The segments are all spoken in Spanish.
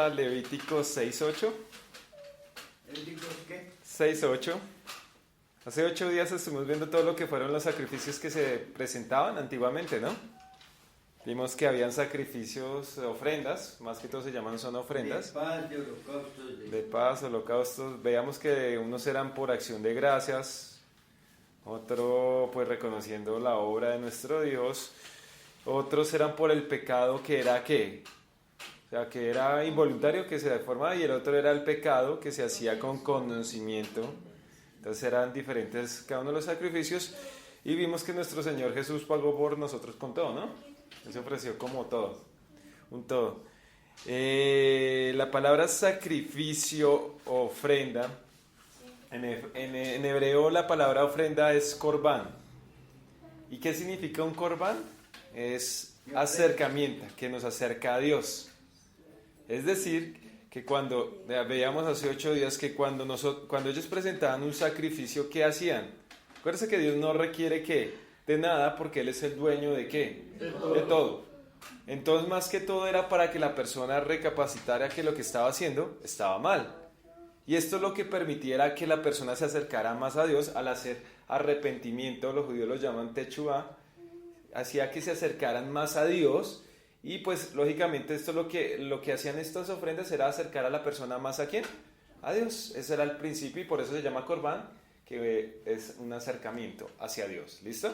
a Levítico 6:8. ¿Levíticos qué? 6:8. Hace 8 días estuvimos viendo todo lo que fueron los sacrificios que se presentaban antiguamente, ¿no? Vimos que habían sacrificios, ofrendas, más que todo se llaman son ofrendas. De paz, de holocaustos. De paz, holocaustos. Veíamos que unos eran por acción de gracias, otro pues reconociendo la obra de nuestro Dios, otros eran por el pecado que era ¿qué? O sea, que era involuntario, que se deformaba, y el otro era el pecado que se hacía con conocimiento. Entonces eran diferentes cada uno de los sacrificios, y vimos que nuestro Señor Jesús pagó por nosotros con todo, ¿no? Él se ofreció como todo, un todo. La palabra sacrificio, ofrenda, en hebreo la palabra ofrenda es corbán. ¿Y qué significa un corbán? Es acercamiento, que nos acerca a Dios. Es decir, que cuando, veíamos hace 8 días, que cuando ellos presentaban un sacrificio, ¿qué hacían? Acuérdense que Dios no requiere ¿qué? De nada, porque Él es el dueño ¿de qué? De todo. Entonces, más que todo era para que la persona recapacitara que lo que estaba haciendo estaba mal. Y esto es lo que permitiera que la persona se acercara más a Dios al hacer arrepentimiento, los judíos lo llaman techuvá, hacía que se acercaran más a Dios. Y pues lógicamente esto lo que hacían estas ofrendas era acercar a la persona más ¿a quién? A Dios. Ese era el principio y por eso se llama corbán, que es un acercamiento hacia Dios. ¿Listo?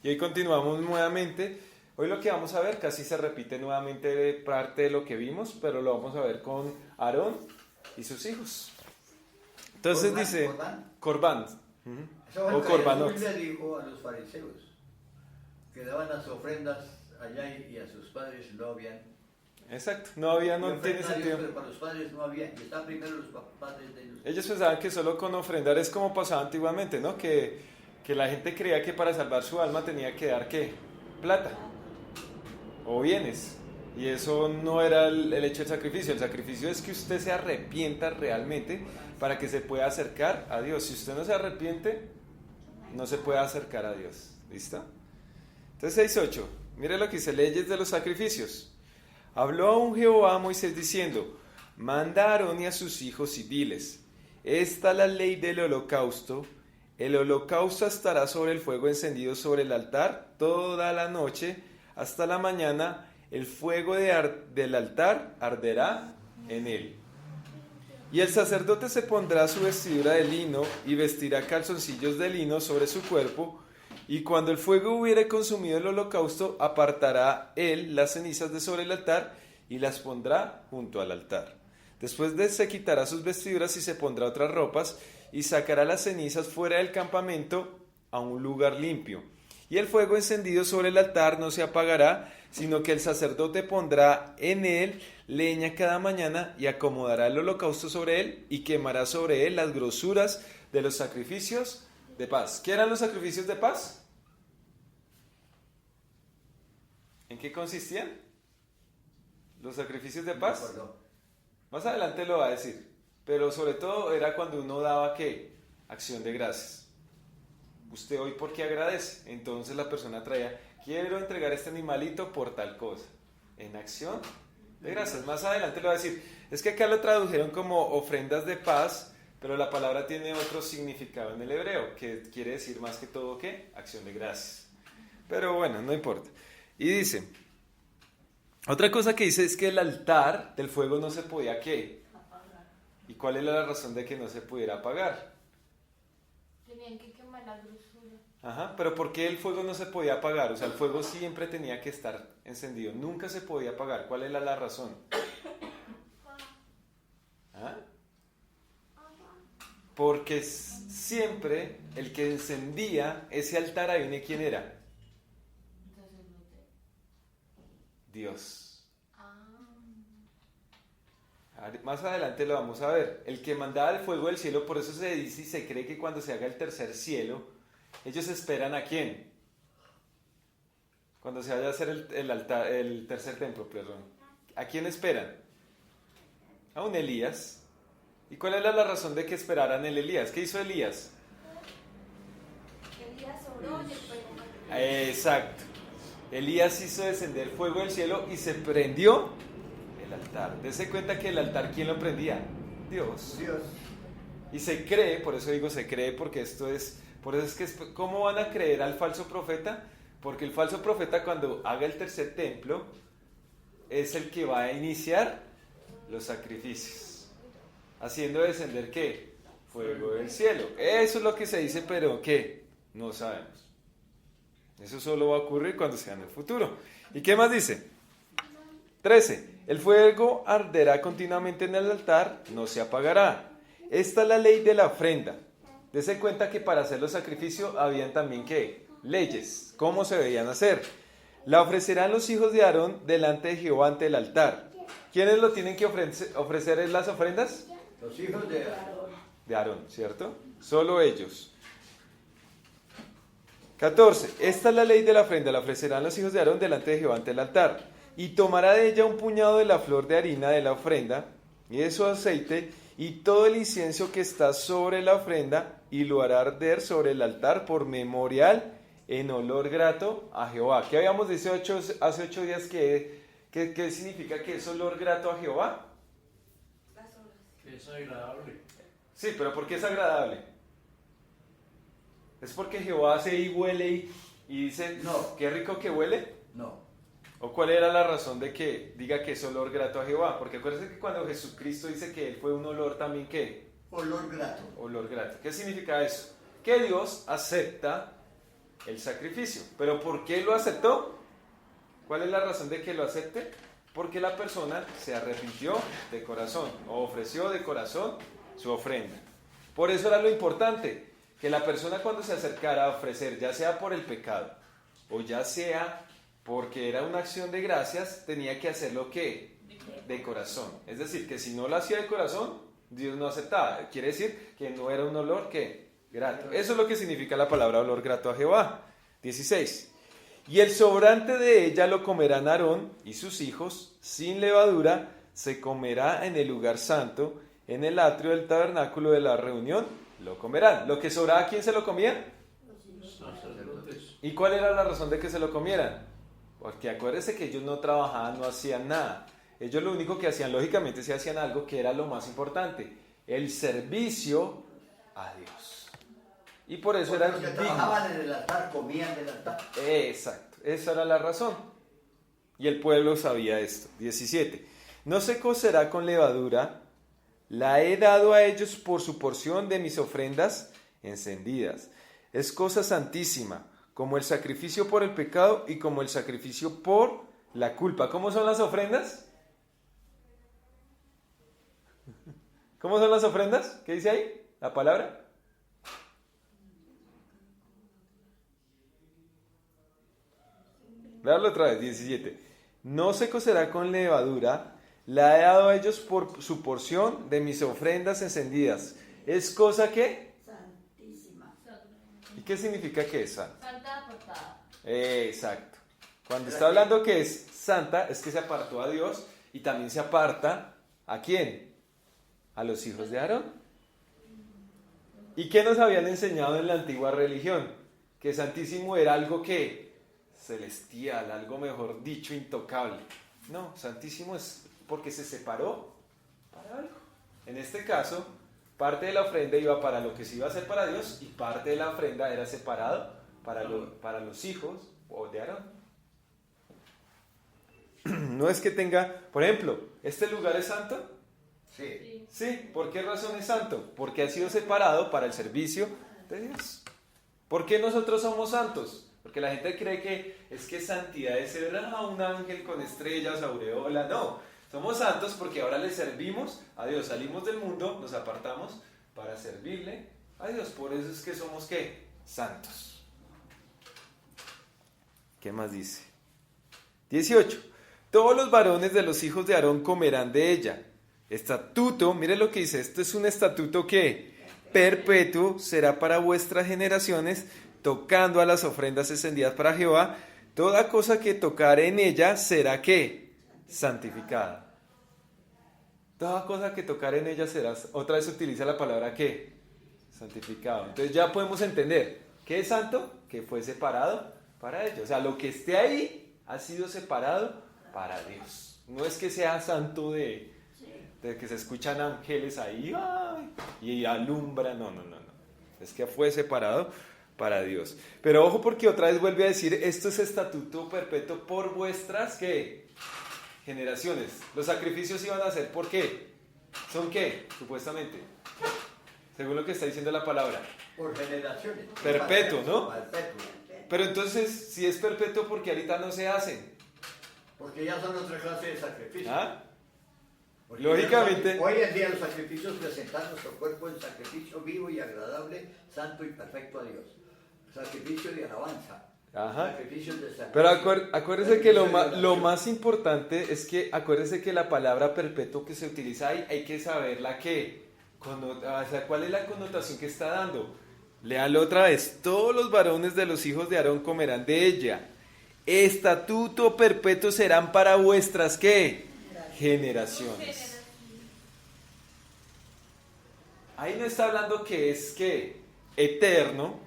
Y hoy continuamos nuevamente. Hoy lo que vamos a ver casi se repite nuevamente parte de lo que vimos, pero lo vamos a ver con Aarón y sus hijos. Entonces ¿Corbán? dice ¿Corbán? corbán o corbanot. Jesús le dijo a los fariseos que daban las ofrendas allá y a sus padres no habían. Exacto, no tiene sentido. Pero para los padres no había, y están primero los padres de ellos. Ellos pensaban que solo con ofrendar es como pasaba antiguamente, ¿no? Que la gente creía que para salvar su alma tenía que dar ¿qué? Plata o bienes. Y eso no era el hecho del sacrificio. El sacrificio es que usted se arrepienta realmente para que se pueda acercar a Dios. Si usted no se arrepiente, no se puede acercar a Dios. ¿Listo? Entonces 6:8. Mire lo que dice, leyes de los sacrificios. Habló aún Jehová a Moisés diciendo, manda a Aarón y a sus hijos y diles, esta es la ley del holocausto. El holocausto estará sobre el fuego encendido sobre el altar toda la noche hasta la mañana. El fuego del altar arderá en él. Y el sacerdote se pondrá su vestidura de lino y vestirá calzoncillos de lino sobre su cuerpo. Y cuando el fuego hubiere consumido el holocausto, apartará él las cenizas de sobre el altar y las pondrá junto al altar. Después de se quitará sus vestiduras y se pondrá otras ropas y sacará las cenizas fuera del campamento a un lugar limpio. Y el fuego encendido sobre el altar no se apagará, sino que el sacerdote pondrá en él leña cada mañana y acomodará el holocausto sobre él y quemará sobre él las grosuras de los sacrificios de paz. ¿Qué eran los sacrificios de paz? ¿En qué consistían? Los sacrificios de paz. Más adelante lo va a decir. Pero sobre todo era cuando uno daba ¿qué? Acción de gracias. Usted hoy ¿por qué agradece? Entonces la persona traía, quiero entregar este animalito por tal cosa. En acción de gracias. Más adelante lo va a decir. Es que acá lo tradujeron como ofrendas de paz, pero la palabra tiene otro significado en el hebreo, que quiere decir más que todo ¿qué? Acción de gracias. Pero bueno, no importa. Y dice, otra cosa que dice es que el altar del fuego no se podía ¿qué? Apagar. ¿Y cuál era la razón de que no se pudiera apagar? Tenían que quemar la grosura. Ajá, pero ¿por qué el fuego no se podía apagar? O sea, el fuego siempre tenía que estar encendido, nunca se podía apagar. ¿Cuál era la razón? ¿Ah? Porque siempre el que encendía ese altar, ahí viene quién era. Dios. Más adelante lo vamos a ver. El que mandaba el fuego del cielo, por eso se dice y se cree que cuando se haga el tercer cielo, ellos esperan ¿a quién? Cuando se vaya a hacer el altar, el tercer templo, perdón. ¿A quién esperan? A un Elías. ¿Y cuál era la razón de que esperaran el Elías? ¿Qué hizo Elías? Elías oró y el fuego. Exacto. Elías hizo descender fuego del cielo y se prendió el altar. Dese cuenta que el altar, ¿quién lo prendía? Dios. Dios. Y se cree, por eso digo se cree, porque esto es, por eso es que, ¿cómo van a creer al falso profeta? Porque el falso profeta cuando haga el tercer templo, es el que va a iniciar los sacrificios, haciendo descender, ¿qué? Fuego del cielo. Eso es lo que se dice, pero ¿qué? No sabemos. Eso solo va a ocurrir cuando sea en el futuro. ¿Y qué más dice? 13. El fuego arderá continuamente en el altar, no se apagará. Esta es la ley de la ofrenda. Dese cuenta que para hacer los sacrificios habían también, ¿qué? Leyes. ¿Cómo se debían hacer? La ofrecerán los hijos de Aarón delante de Jehová ante el altar. ¿Quiénes lo tienen que ofrecer en las ofrendas? Los hijos de Aarón. De Aarón, ¿cierto? Solo ellos. 14. Esta es la ley de la ofrenda. La ofrecerán los hijos de Aarón delante de Jehová ante el altar. Y tomará de ella un puñado de la flor de harina de la ofrenda y de su aceite y todo el incienso que está sobre la ofrenda y lo hará arder sobre el altar por memorial en olor grato a Jehová. ¿Qué habíamos dicho hace 8 días? ¿Qué significa que es olor grato a Jehová? Que es agradable. Sí, pero ¿por qué es agradable? ¿Es porque Jehová hace y huele y dice, No. qué rico que huele? No. ¿O cuál era la razón de que diga que es olor grato a Jehová? Porque acuérdense que cuando Jesucristo dice que Él fue un olor también, ¿qué? Olor grato. Olor grato. ¿Qué significa eso? Que Dios acepta el sacrificio. ¿Pero por qué lo aceptó? ¿Cuál es la razón de que lo acepte? Porque la persona se arrepintió de corazón o ofreció de corazón su ofrenda. Por eso era lo importante, que la persona cuando se acercara a ofrecer, ya sea por el pecado o ya sea porque era una acción de gracias, tenía que hacerlo ¿qué? De corazón. Es decir, que si no lo hacía de corazón, Dios no aceptaba. Quiere decir que no era un olor ¿qué? Grato. Eso es lo que significa la palabra olor grato a Jehová. 16. Y el sobrante de ella lo comerán Aarón y sus hijos, sin levadura, se comerá en el lugar santo, en el atrio del tabernáculo de la reunión, lo comerán. ¿Lo que sobraba, quién se lo comía? Sacerdotes. ¿Y cuál era la razón de que se lo comieran? Porque acuérdense que ellos no trabajaban, no hacían nada. Ellos lo único que hacían, lógicamente, sí hacían algo que era lo más importante, el servicio a Dios. Y por eso eran Los que dignos. trabajaban en el altar comían del altar. Exacto, esa era la razón. Y el pueblo sabía esto. 17. No se cocerá con levadura, la he dado a ellos por su porción de mis ofrendas encendidas. Es cosa santísima, como el sacrificio por el pecado y como el sacrificio por la culpa. ¿Cómo son las ofrendas? ¿Cómo son las ofrendas? ¿Qué dice ahí? ¿La palabra? Veanlo otra vez, 17. No se cocerá con levadura, la he dado a ellos por su porción de mis ofrendas encendidas. ¿Es cosa qué? Santísima. ¿Y qué significa que es santa? Santa apartada. Exacto. Cuando está hablando que es santa, es que se apartó a Dios y también se aparta ¿a quién? A los hijos de Aarón. ¿Y qué nos habían enseñado en la antigua religión? Que santísimo era algo que celestial, algo mejor dicho, intocable. No, santísimo es porque se separó para algo. En este caso, parte de la ofrenda iba para lo que se iba a hacer para Dios y parte de la ofrenda era separado para los hijos de Aarón. No es que tenga, por ejemplo, ¿este lugar es santo? Sí. Sí, ¿por qué razón es santo? Porque ha sido separado para el servicio de Dios. ¿Por qué nosotros somos santos? Porque la gente cree que santidad es ser un ángel con estrellas, aureola. No, somos santos porque ahora le servimos a Dios. Salimos del mundo, nos apartamos para servirle a Dios. Por eso es que somos ¿qué? Santos. ¿Qué más dice? 18. Todos los varones de los hijos de Aarón comerán de ella. Estatuto, mire lo que dice, esto es un estatuto que perpetuo será para vuestras generaciones, tocando a las ofrendas encendidas para Jehová. Toda cosa que tocare en ella será ¿qué? Santificada. Toda cosa que tocare en ella será, otra vez utiliza la palabra ¿qué? Santificado. Entonces ya podemos entender, ¿qué es santo? Que fue separado para ello. O sea, lo que esté ahí ha sido separado para Dios. No es que sea santo de que se escuchan ángeles ahí ¡ay! Y alumbran, no. Es que fue separado para Dios. Pero ojo porque otra vez vuelve a decir, esto es estatuto perpetuo por vuestras, ¿qué? Generaciones. Los sacrificios iban a ser, ¿por qué? ¿Son qué? Supuestamente. Según lo que está diciendo la palabra. Por generaciones. Perpetuo, ¿no? Perpetuo. Pero entonces, si es perpetuo, ¿por qué ahorita no se hacen? Porque ya son otra clase de sacrificios. ¿Ah? Porque Lógicamente. hoy en día los sacrificios presentan nuestro cuerpo en sacrificio vivo y agradable, santo y perfecto a Dios. Sacrificio de alabanza. Ajá. Sacrificio de sacrificio. Pero acuérdese que lo Sacrificio de más importante es que acuérdese que la palabra perpetuo que se utiliza ahí hay que saberla que, o sea, ¿cuál es la connotación que está dando? Léalo otra vez. Todos los varones de los hijos de Aarón comerán de ella. Estatuto perpetuo serán para vuestras ¿qué? Generaciones. Ahí no está hablando que es que eterno,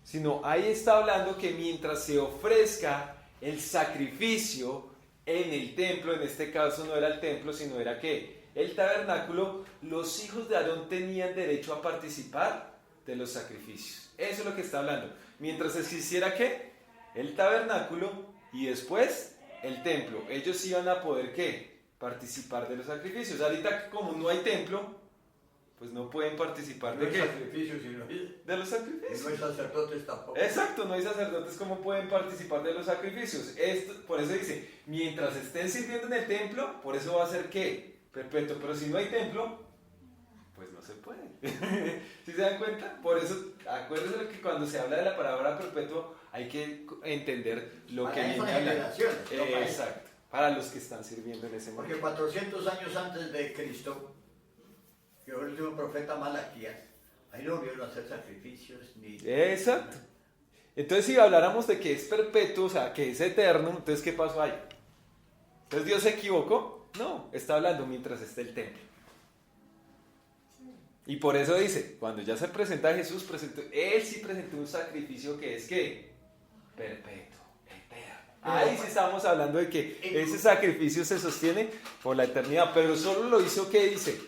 sino ahí está hablando que mientras se ofrezca el sacrificio en el templo, en este caso no era el templo, sino era ¿qué? El tabernáculo, los hijos de Aarón tenían derecho a participar de los sacrificios. Eso es lo que está hablando. Mientras existiera ¿qué? El tabernáculo y después el templo. Ellos iban a poder ¿qué? Participar de los sacrificios. Ahorita como no hay templo, pues no pueden participar de No hay ¿qué? sacrificios, sino De los y sacrificios. no hay sacerdotes tampoco. Exacto, no hay sacerdotes, ¿cómo pueden participar de los sacrificios? Por eso dice, mientras estén sirviendo en el templo, por eso va a ser ¿qué? Perpetuo. Pero si no hay templo, pues no se puede. ¿Sí se dan cuenta? Por eso, acuérdense que cuando se habla de la palabra perpetuo, hay que entender lo que Para eso viene hay hablando. generaciones, no para eso. Exacto, para los que están sirviendo en ese Porque momento. 400 años antes de Cristo, que fue el último profeta Malaquías, ahí no volvieron a hacer sacrificios ni... Exacto. Entonces, si habláramos de que es perpetuo, o sea, que es eterno, entonces, ¿qué pasó ahí? Entonces, ¿Dios se equivocó? No, está hablando mientras esté el templo. Y por eso dice, cuando ya se presenta Jesús, él sí presentó un sacrificio que es ¿qué? Perpetuo, eterno. Ahí sí estamos hablando de que ese sacrificio se sostiene por la eternidad, pero solo lo hizo, ¿qué dice?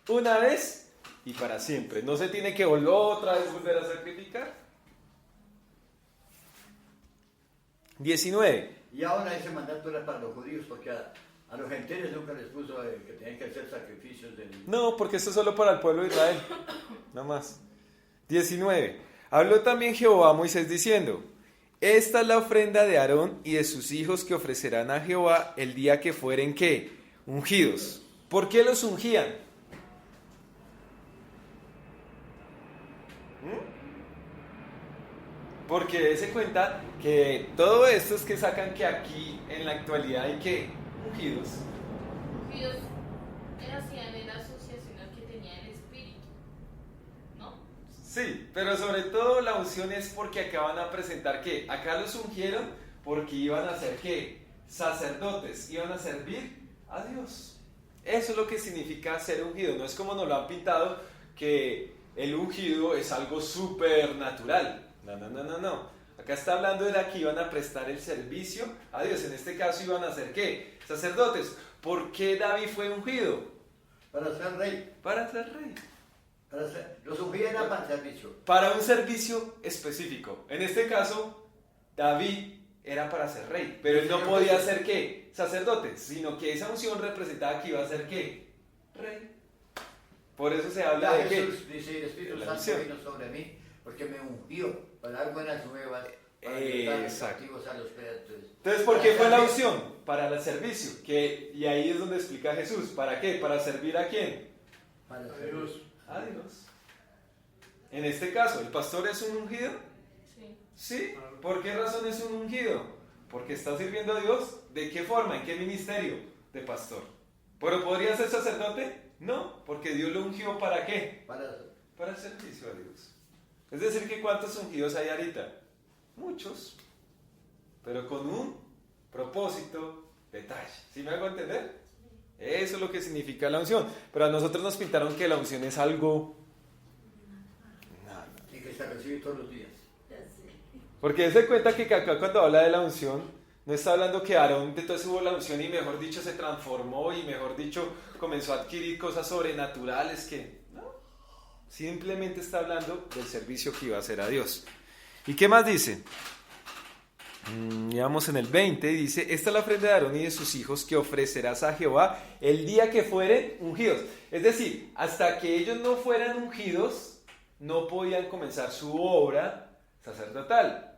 Una vez y para siempre. No se tiene que otra vez volver a sacrificar. 19. Y ahora ese mandato era para los judíos, porque a los gentiles nunca les puso que tenían que hacer sacrificios del... No, porque esto es solo para el pueblo de Israel. Nada más. 19. Habló también Jehová a Moisés diciendo: esta es la ofrenda de Aarón y de sus hijos que ofrecerán a Jehová el día que fueren ¿qué? Ungidos. ¿Por qué los ungían? Porque dése cuenta que todo esto es que sacan que aquí en la actualidad hay que ungidos. Ungidos hacían en asociación al que tenía el espíritu, ¿no? Sí, pero sobre todo la unción es porque acá van a presentar que acá los ungieron porque iban a ser ¿qué? Sacerdotes, iban a servir a Dios. Eso es lo que significa ser ungido. No es como nos lo han pintado que el ungido es algo supernatural. No. Acá está hablando de que iban a prestar el servicio a Dios. En este caso iban a ser ¿qué? Sacerdotes. ¿Por qué David fue ungido? Para ser rey. Para ser rey. Los ungían era para servicio. Para un servicio específico. En este caso, David era para ser rey, pero él no podía ser ¿qué? Sacerdote, sino que esa unción representaba que iba a ser ¿qué? Rey. Por eso se habla de Jesús ¿qué? dice, el Espíritu La Santo unción. vino sobre mí, porque me ungió para dar buenas nuevas, para ayudar a los Exacto. cautivos a los presos. Entonces, ¿por qué fue la unción? Para el servicio. Y ahí es donde explica Jesús. ¿Para qué? ¿Para servir a quién? Para A servir. Dios. A Dios. En este caso, ¿el pastor es un ungido? Sí. Sí. ¿Por qué razón es un ungido? Porque está sirviendo a Dios. ¿De qué forma? ¿En qué ministerio? De pastor. ¿Pero podría ser sacerdote? No, porque Dios lo ungió ¿para qué? Para el servicio a Dios. Es decir, que ¿cuántos ungidos hay ahorita? Muchos. Pero con un propósito, detalle. ¿Sí me hago entender? Eso es lo que significa la unción. Pero a nosotros nos pintaron que la unción es algo... Y que se recibe todos los días. Porque se cuenta que acá cuando habla de la unción, No está hablando que Aarón entonces hubo la unción y mejor dicho se transformó y mejor dicho comenzó a adquirir cosas sobrenaturales que... No, simplemente está hablando del servicio que iba a hacer a Dios. ¿Y qué más dice? Vamos en el 20, dice, esta es la ofrenda de Aarón y de sus hijos que ofrecerás a Jehová el día que fueren ungidos. Es decir, hasta que ellos no fueran ungidos, no podían comenzar su obra sacerdotal.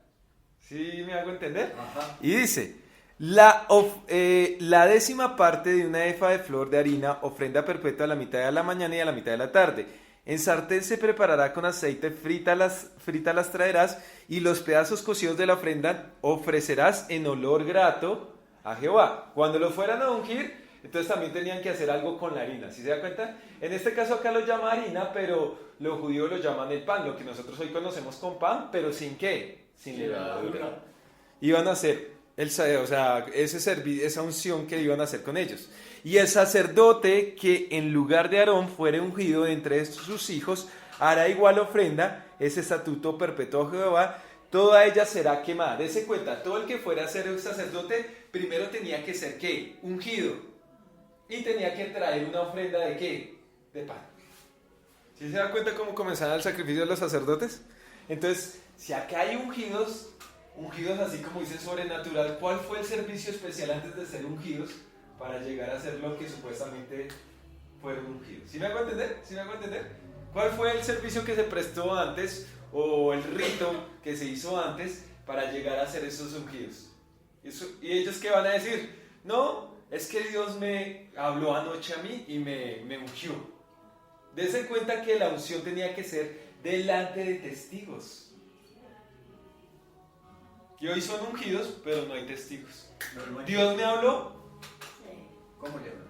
¿Sí me hago entender? Ajá. Y dice, la 10ª parte de una efa de flor de harina, ofrenda perpetua a la mitad de la mañana y a la mitad de la tarde. En sartén se preparará con aceite, frita las traerás, y los pedazos cocidos de la ofrenda ofrecerás en olor grato a Jehová. Cuando lo fueran a ungir, entonces también tenían que hacer algo con la harina. ¿Sí se da cuenta? En este caso acá lo llama harina, pero los judíos lo llaman el pan, lo que nosotros hoy conocemos con pan, pero ¿sin qué? Sin levadura. Iban a hacer esa unción que iban a hacer con ellos. Y el sacerdote que en lugar de Aarón fuere ungido de entre sus hijos, hará igual ofrenda, ese estatuto perpetuo a Jehová, toda ella será quemada. Dese cuenta, todo el que fuera a ser un sacerdote, primero tenía que ser ¿qué? Ungido. Y tenía que traer una ofrenda ¿de qué? De pan. ¿Sí se da cuenta cómo comenzaba el sacrificio de los sacerdotes? Entonces, si acá hay ungidos así como dice sobrenatural, ¿cuál fue el servicio especial antes de ser ungidos para llegar a ser lo que supuestamente fueron ungidos? ¿Sí me hago entender? ¿Sí me hago entender? ¿Cuál fue el servicio que se prestó antes o el rito que se hizo antes para llegar a ser esos ungidos? ¿Y ellos qué van a decir? No, es que Dios me habló anoche a mí y me ungió. Dense cuenta que la unción tenía que ser delante de testigos. Y hoy son ungidos, pero no hay testigos. Dios me habló. ¿Cómo le habló?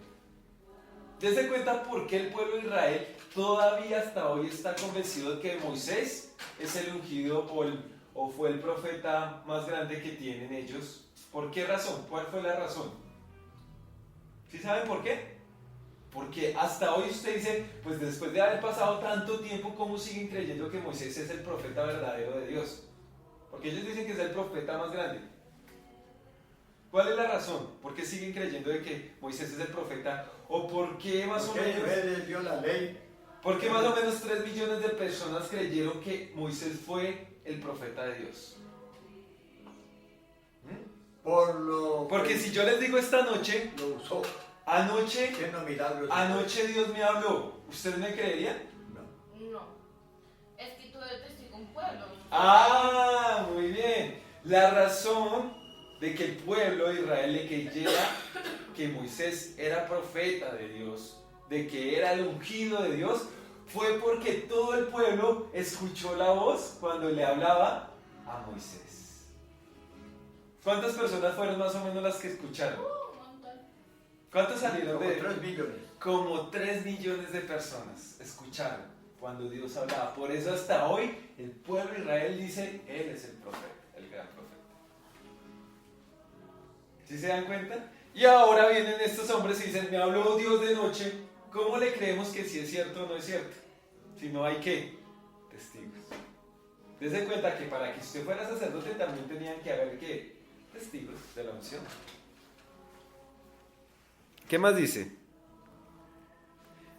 Dense cuenta por qué el pueblo de Israel todavía hasta hoy está convencido de que Moisés es el ungido o fue el profeta más grande que tienen ellos. ¿Por qué razón? ¿Cuál fue la razón? ¿Sí saben por qué? Porque hasta hoy usted dice, pues después de haber pasado tanto tiempo, ¿cómo siguen creyendo que Moisés es el profeta verdadero de Dios? Porque ellos dicen que es el profeta más grande. ¿Cuál es la razón? ¿Por qué siguen creyendo de que Moisés es el profeta? ¿O por qué más o menos? Él dio la ley. ¿Por qué más o menos 3 millones de personas creyeron que Moisés fue el profeta de Dios? Porque si yo les digo esta noche, lo usó. Anoche Dios me habló, ¿ustedes me creerían? No. Es que tú eres testigo un pueblo. Ah, muy bien. La razón de que el pueblo de Israel le creyera que Moisés era profeta de Dios, de que era el ungido de Dios, fue porque todo el pueblo escuchó la voz cuando le hablaba a Moisés. ¿Cuántas personas fueron más o menos las que escucharon? Un montón. ¿Cuántos salieron de...? 3 millones. Como 3 millones de personas escucharon cuando Dios hablaba. Por eso hasta hoy el pueblo de Israel dice, Él es el profeta, el gran profeta. ¿Sí se dan cuenta? Y ahora vienen estos hombres y dicen, me habló Dios de noche. ¿Cómo le creemos que si es cierto o no es cierto? Si no hay ¿qué? Testigos. Dense cuenta que para que usted fuera sacerdote también tenían que haber ¿qué? Testigos de la unción. ¿Qué más dice?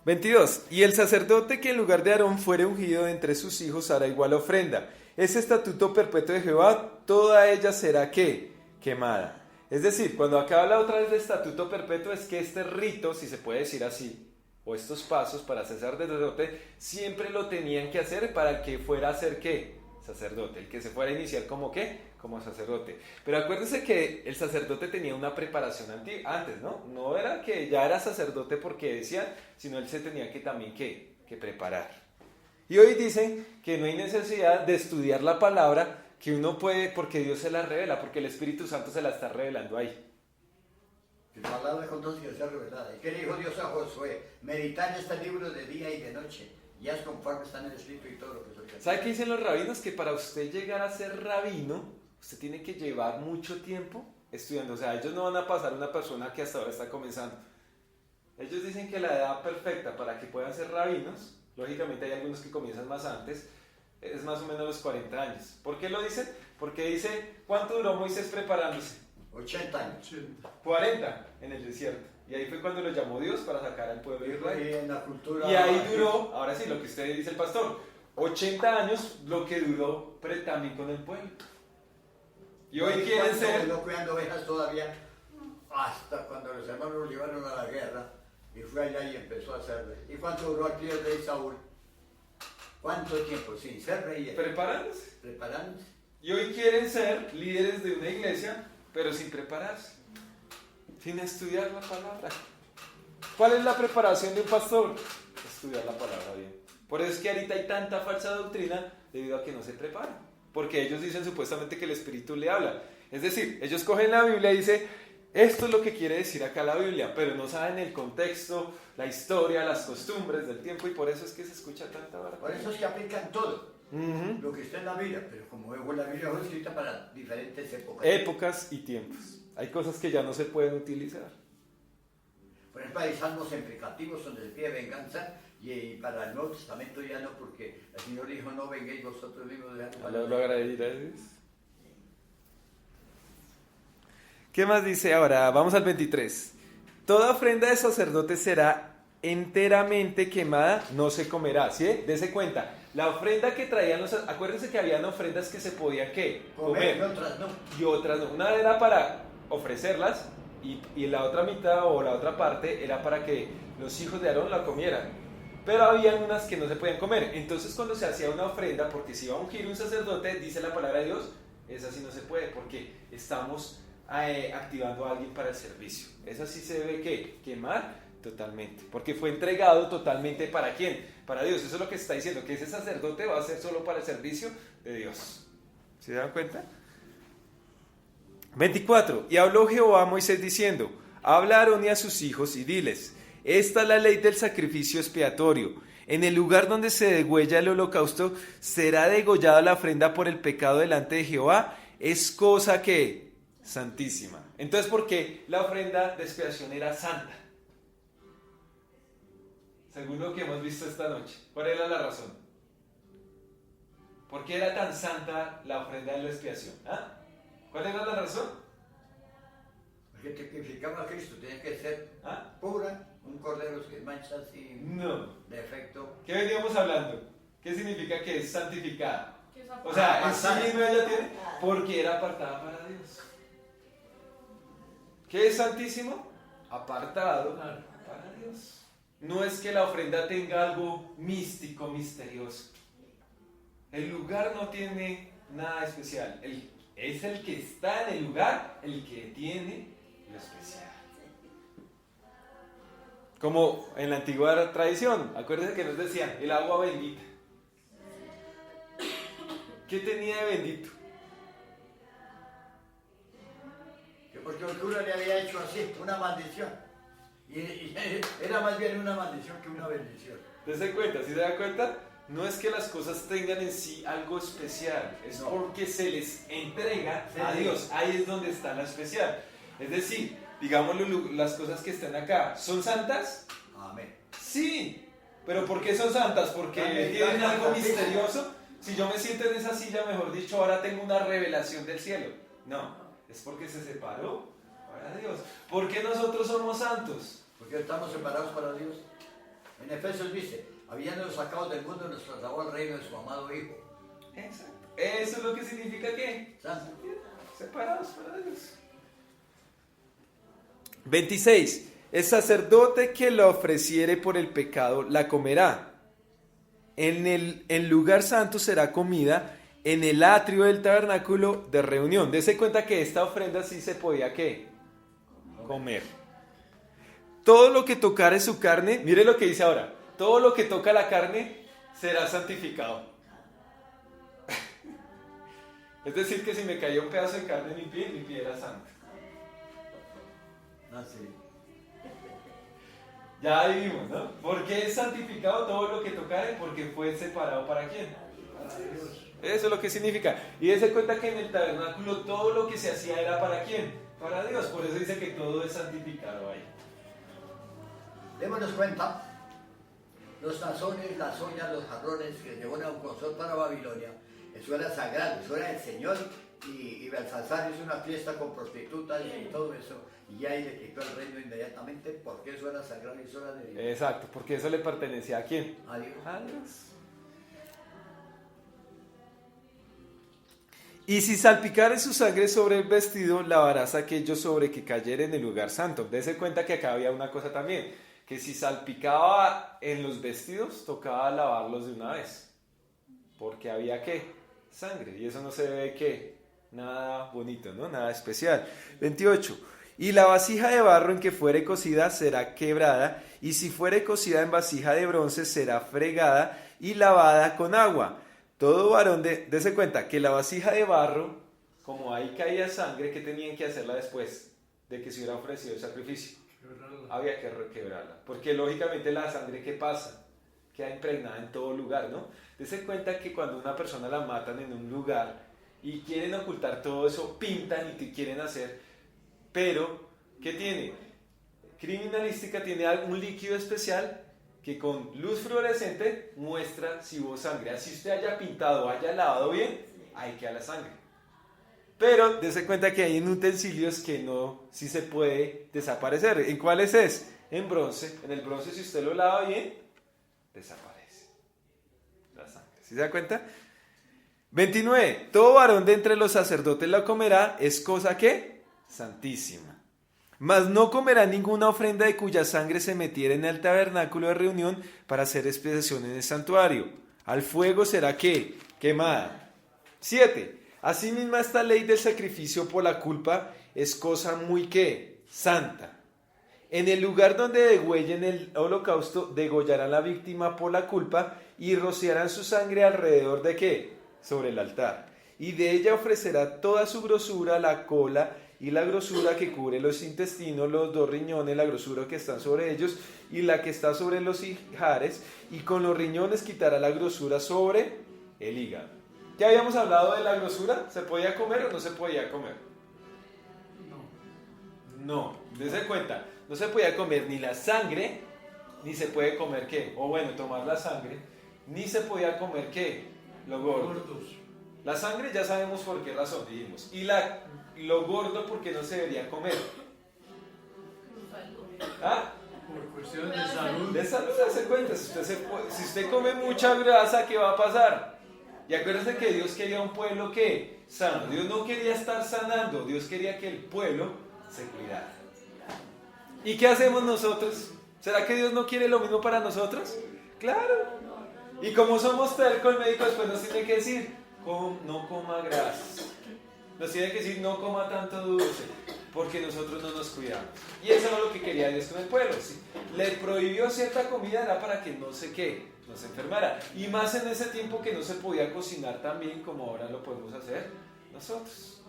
22. Y el sacerdote que en lugar de Aarón fuere ungido de entre sus hijos hará igual ofrenda. Ese estatuto perpetuo de Jehová, toda ella será ¿qué? Quemada. Es decir, cuando acá habla otra vez de estatuto perpetuo, es que este rito, si se puede decir así, o estos pasos para ser sacerdote, siempre lo tenían que hacer para que fuera a ser ¿qué? Sacerdote. El que se fuera a iniciar como ¿qué? Como sacerdote. Pero acuérdense que el sacerdote tenía una preparación antes, ¿no? No era que ya era sacerdote porque decían, sino él se tenía que también que preparar. Y hoy dicen que no hay necesidad de estudiar la palabra, que uno puede, porque Dios se la revela, porque el Espíritu Santo se la está revelando ahí. La palabra con todo que sea revelada. ¿Y qué le dijo Dios a Josué? Meditar en este libro de día y de noche. Y haz conforme está en el escrito y todo lo que soy. ¿Sabe qué dicen los rabinos? Que para usted llegar a ser rabino, usted tiene que llevar mucho tiempo estudiando. O sea, ellos no van a pasar una persona que hasta ahora está comenzando. Ellos dicen que la edad perfecta para que puedan ser rabinos, lógicamente hay algunos que comienzan más antes, es más o menos los 40 años. ¿Por qué lo dicen? Porque dice, ¿cuánto duró Moisés preparándose? 80 años. 40 en el desierto. Y ahí fue cuando lo llamó Dios para sacar al pueblo de Y Israel. en la cultura... Y ahí duró, ahora sí, lo que usted dice el pastor, 80 años lo que duró también con el pueblo. Y hoy quieren ser... No cuidando ovejas todavía, hasta cuando los hermanos lo llevaron a la guerra, y fue allá y empezó a hacerle. ¿Y cuánto duró aquí el rey Saúl? ¿Cuánto tiempo? Sin ser rey. Preparándose. Preparándose. Y hoy quieren ser líderes de una iglesia, pero sin prepararse, sin estudiar la palabra. ¿Cuál es la preparación de un pastor? Estudiar la palabra bien. Por eso es que ahorita hay tanta falsa doctrina debido a que no se preparan. Porque ellos dicen supuestamente que el Espíritu le habla. Es decir, ellos cogen la Biblia y dicen, esto es lo que quiere decir acá la Biblia, pero no saben el contexto, la historia, las costumbres del tiempo, y por eso es que se escucha tanta barbaridad. Por eso es que aplican todo lo que está en la Biblia, pero como vemos la Biblia fue escrita para diferentes épocas. Épocas y tiempos. Hay cosas que ya no se pueden utilizar. Por ejemplo, hay salmos imprecativos donde se pide venganza, y para el Nuevo Testamento ya no, porque el Señor dijo, no vengáis vosotros mismos de algo. Lo agradecerás. ¿Qué más dice ahora? Vamos al 23. Toda ofrenda de sacerdote será enteramente quemada, no se comerá. ¿Sí? Dese cuenta. La ofrenda que traían los... Acuérdense que habían ofrendas que se podían, ¿qué? Comer. Y otras no. Y otras no. Una era para ofrecerlas y la otra mitad o la otra parte era para que los hijos de Aarón la comieran. Pero habían unas que no se podían comer. Entonces cuando se hacía una ofrenda, porque si iba a ungir un sacerdote, dice la palabra de Dios, esa sí no se puede porque estamos activando a alguien para el servicio. Esa sí se debe ¿qué? Quemar totalmente, porque fue entregado totalmente ¿para quién? Para Dios. Eso es lo que está diciendo, que ese sacerdote va a ser solo para el servicio de Dios. ¿Se dan cuenta? 24. Y habló Jehová a Moisés diciendo, habla a Aarón y a sus hijos y diles, esta es la ley del sacrificio expiatorio. En el lugar donde se degüella el holocausto será degollada la ofrenda por el pecado delante de Jehová. Es cosa que santísima. Entonces, ¿por qué la ofrenda de expiación era santa? Según lo que hemos visto esta noche. ¿Cuál era la razón? ¿Por qué era tan santa la ofrenda de la expiación? ¿Ah? ¿Cuál era la razón? Porque tipificaba a Cristo, tenía que ser pura, un cordero sin mancha, sin defecto. ¿Qué veníamos hablando? ¿Qué significa que es santificada? O sea, en sí mismo ella tiene, porque era apartada para Dios. ¿Qué es santísimo? Apartado para Dios. No es que la ofrenda tenga algo místico, misterioso. El lugar no tiene nada especial. Es el que está en el lugar el que tiene lo especial. Como en la antigua tradición, acuérdense que nos decían el agua bendita. ¿Qué tenía de bendito? Que porque el cura le había hecho así, una maldición. Y era más bien una maldición que una bendición. ¿Te cuenta? ¿Sí se da cuenta? No es que las cosas tengan en sí algo especial, es porque se les entrega a Dios. Ahí es donde está la especial. Es decir, digamos las cosas que están acá, ¿son santas? Amén. Sí, pero ¿por qué son santas? Porque tienen algo misterioso. Si yo me siento en esa silla, mejor dicho, ahora tengo una revelación del cielo. No, es porque se separó para Dios. ¿Por qué nosotros somos santos? Porque estamos separados para Dios. En Efesios dice, habiéndonos sacado del mundo, nos trasladó al reino de su amado Hijo. Exacto. Eso es lo que significa ¿qué? Santo. Separados para Dios. 26. El sacerdote que la ofreciere por el pecado la comerá. En el lugar santo será comida en el atrio del tabernáculo de reunión. Dese cuenta que esta ofrenda sí se podía ¿qué? Comer. Todo lo que tocare su carne, mire lo que dice ahora, todo lo que toca la carne será santificado. Es decir, que si me caía un pedazo de carne en mi pie era santo. Así. Ya vivimos, ¿no? ¿Por qué es santificado todo lo que tocare? Porque fue separado ¿para quién? Para Dios. Eso es lo que significa. Y dése cuenta que en el tabernáculo todo lo que se hacía era ¿para quién? Para Dios. Por eso dice que todo es santificado ahí. Démonos cuenta, los tazones, las ollas, los jarrones que llevó Nabucodonosor para Babilonia, eso era sagrado, eso era el Señor y Belsasar hizo una fiesta con prostitutas y todo eso, y ahí le quitó el reino inmediatamente porque eso era sagrado y eso era de Dios. Exacto, porque eso le pertenecía a quién. A Dios. A Dios. Y si salpicare su sangre sobre el vestido, lavarás aquello sobre que cayere en el lugar santo. Dese cuenta que acá había una cosa también, que si salpicaba en los vestidos, tocaba lavarlos de una vez. Porque había ¿qué? Sangre. Y eso no se ve ¿qué? Nada bonito, ¿no? Nada especial. 28. Y la vasija de barro en que fuere cocida será quebrada, y si fuere cocida en vasija de bronce será fregada y lavada con agua. Todo varón dese cuenta que la vasija de barro, como ahí caía sangre, ¿qué tenían que hacerla después de que se hubiera ofrecido el sacrificio? Había que requebrarla, porque lógicamente la sangre ¿qué pasa? Queda impregnada en todo lugar, ¿no? Dese cuenta que cuando una persona la matan en un lugar y quieren ocultar todo eso, pintan y quieren hacer, pero ¿qué tiene? Criminalística tiene un líquido especial que con luz fluorescente muestra si hubo sangre. Así usted haya pintado, haya lavado bien, ahí queda la sangre. Pero dése cuenta que hay en utensilios que no, sí se puede desaparecer. ¿En cuáles es? En bronce. En el bronce, si usted lo lava bien, desaparece la sangre. ¿Sí se da cuenta? 29. Todo varón de entre los sacerdotes la comerá, es cosa ¿qué? Santísima. Mas no comerá ninguna ofrenda de cuya sangre se metiera en el tabernáculo de reunión para hacer expiación en el santuario. Al fuego será ¿qué? Quemada. 7. Asimismo esta ley del sacrificio por la culpa es cosa muy ¿qué? Santa. En el lugar donde degüellen el holocausto, degollarán la víctima por la culpa y rociarán su sangre alrededor de ¿qué? Sobre el altar. Y de ella ofrecerá toda su grosura, la cola y la grosura que cubre los intestinos, los dos riñones, la grosura que están sobre ellos y la que está sobre los ijares, y con los riñones quitará la grosura sobre el hígado. ¿Ya habíamos hablado de la grosura? ¿Se podía comer o no se podía comer? No, dése cuenta, no se podía comer ni la sangre, ni se puede comer ¿qué? O bueno, tomar la sangre, ni se podía comer ¿qué? Lo gordo. La sangre ya sabemos por qué razón, dijimos. Y lo gordo porque no se debería comer. ¿Ah? Por cuestiones de salud. De salud, se cuenta. Si usted come mucha grasa, ¿qué va a pasar? Y acuérdense que Dios quería un pueblo que sano. Dios no quería estar sanando. Dios quería que el pueblo se cuidara. ¿Y qué hacemos nosotros? ¿Será que Dios no quiere lo mismo para nosotros? Claro. Y como somos tercos, el médico después nos tiene que decir: no coma grasas. Nos tiene que decir: no coma tanto dulce, porque nosotros no nos cuidamos. Y eso era lo que quería Dios con el pueblo, ¿sí? Le prohibió cierta comida, era para que no se enfermara. Y más en ese tiempo que no se podía cocinar tan bien como ahora lo podemos hacer nosotros.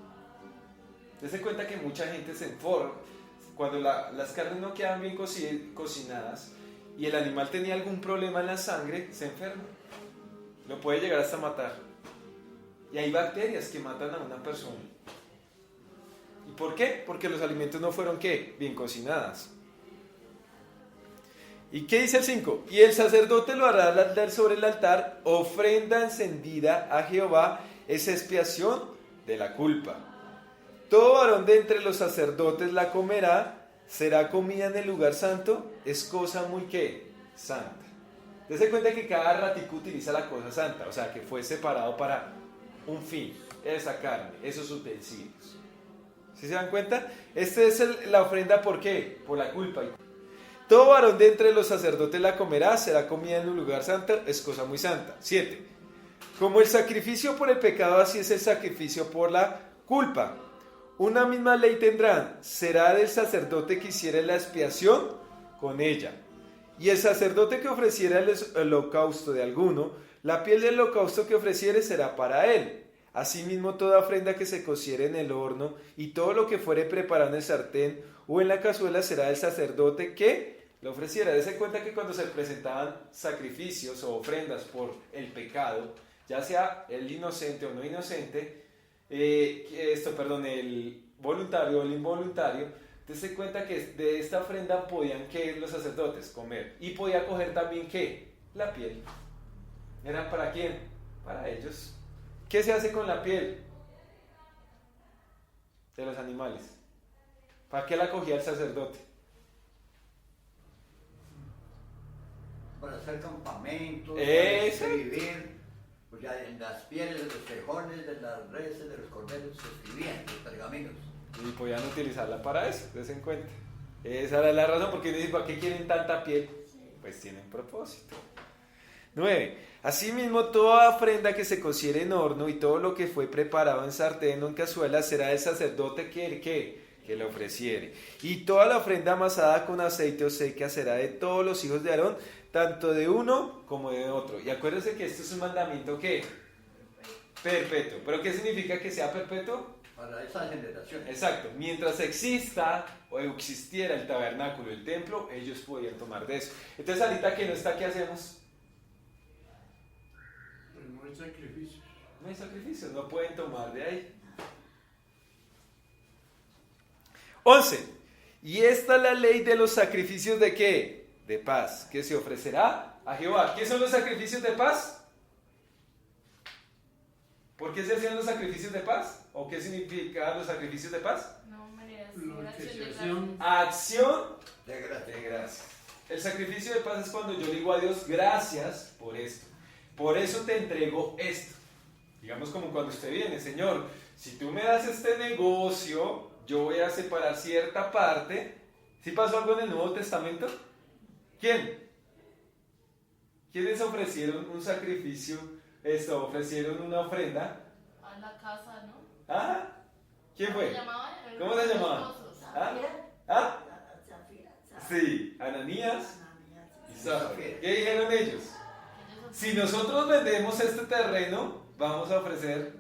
Dese cuenta que mucha gente se enferma cuando las carnes no quedan bien cocinadas y el animal tenía algún problema en la sangre, se enferma. Lo puede llegar hasta matar. Y hay bacterias que matan a una persona. ¿Y por qué? Porque los alimentos no fueron ¿qué? Bien cocinadas. ¿Y qué dice el 5? Y el sacerdote lo hará al altar sobre el altar, ofrenda encendida a Jehová, es expiación de la culpa. Todo varón de entre los sacerdotes la comerá, será comida en el lugar santo, es cosa muy ¿qué? Santa. Dese cuenta que cada ratico utiliza la cosa santa, o sea que fue separado para un fin, esa carne, esos utensilios. ¿Sí se dan cuenta? Esta es la ofrenda, ¿por qué? Por la culpa. Todo varón de entre los sacerdotes la comerá, será comida en un lugar santo, es cosa muy santa. 7. Como el sacrificio por el pecado, así es el sacrificio por la culpa. Una misma ley tendrán, será del sacerdote que hiciere la expiación con ella. Y el sacerdote que ofreciera el holocausto de alguno, la piel del holocausto que ofreciere será para él. Asimismo toda ofrenda que se cociere en el horno y todo lo que fuere preparado en el sartén o en la cazuela será del sacerdote que lo ofreciera. Dese cuenta que cuando se presentaban sacrificios o ofrendas por el pecado, ya sea el inocente o no inocente, el voluntario o el involuntario, dese cuenta que de esta ofrenda podían que los sacerdotes comer y podía coger también ¿qué? La piel. ¿Era para quién? Para ellos. ¿Qué se hace con la piel? de los animales. ¿Para qué la cogía el sacerdote? Para hacer campamentos, Eso. para escribir, pues ya en las pieles de los tejones, de las reses, de los corderos se escribían los pergaminos. Y podían utilizarla para eso, des en cuenta. Esa era la razón, porque dice, ¿para qué quieren tanta piel? Pues tienen propósito. 9. Asimismo, toda ofrenda que se cociere en horno y todo lo que fue preparado en sartén o en cazuela será el sacerdote que le ofreciere. Y toda la ofrenda amasada con aceite o seca será de todos los hijos de Aarón, tanto de uno como de otro. Y acuérdense que esto es un mandamiento que perpetuo. ¿Pero qué significa que sea perpetuo? Para esa generación. Exacto. Mientras exista o existiera el tabernáculo, el templo, ellos podían tomar de eso. Entonces ahorita que no está, ¿qué hacemos? Pero no hay sacrificio. No hay sacrificio, no pueden tomar de ahí. 11. Y esta es la ley de los sacrificios de ¿qué? De paz, que se ofrecerá a Jehová. ¿Qué son los sacrificios de paz? ¿Por qué se hacían los sacrificios de paz? ¿O qué significaban los sacrificios de paz? No, maneras de Glorificación. Acción De gracia. de gracias. El sacrificio de paz es cuando yo le digo a Dios, gracias por esto. Por eso te entrego esto. Digamos como cuando usted viene, Señor, si tú me das este negocio, yo voy a separar cierta parte. ¿Sí pasó algo en el Nuevo Testamento? ¿Quién? ¿Quiénes ofrecieron un sacrificio? Ofrecieron una ofrenda. a la casa, ¿no? ¿Ah? ¿Quién fue? ¿Cómo se Los llamaban? esposos. ¿Ah? ¿Ah? Sí, Ananías y Zafira. ¿Qué dijeron ellos? Ellos Si nosotros vendemos este terreno, vamos a ofrecer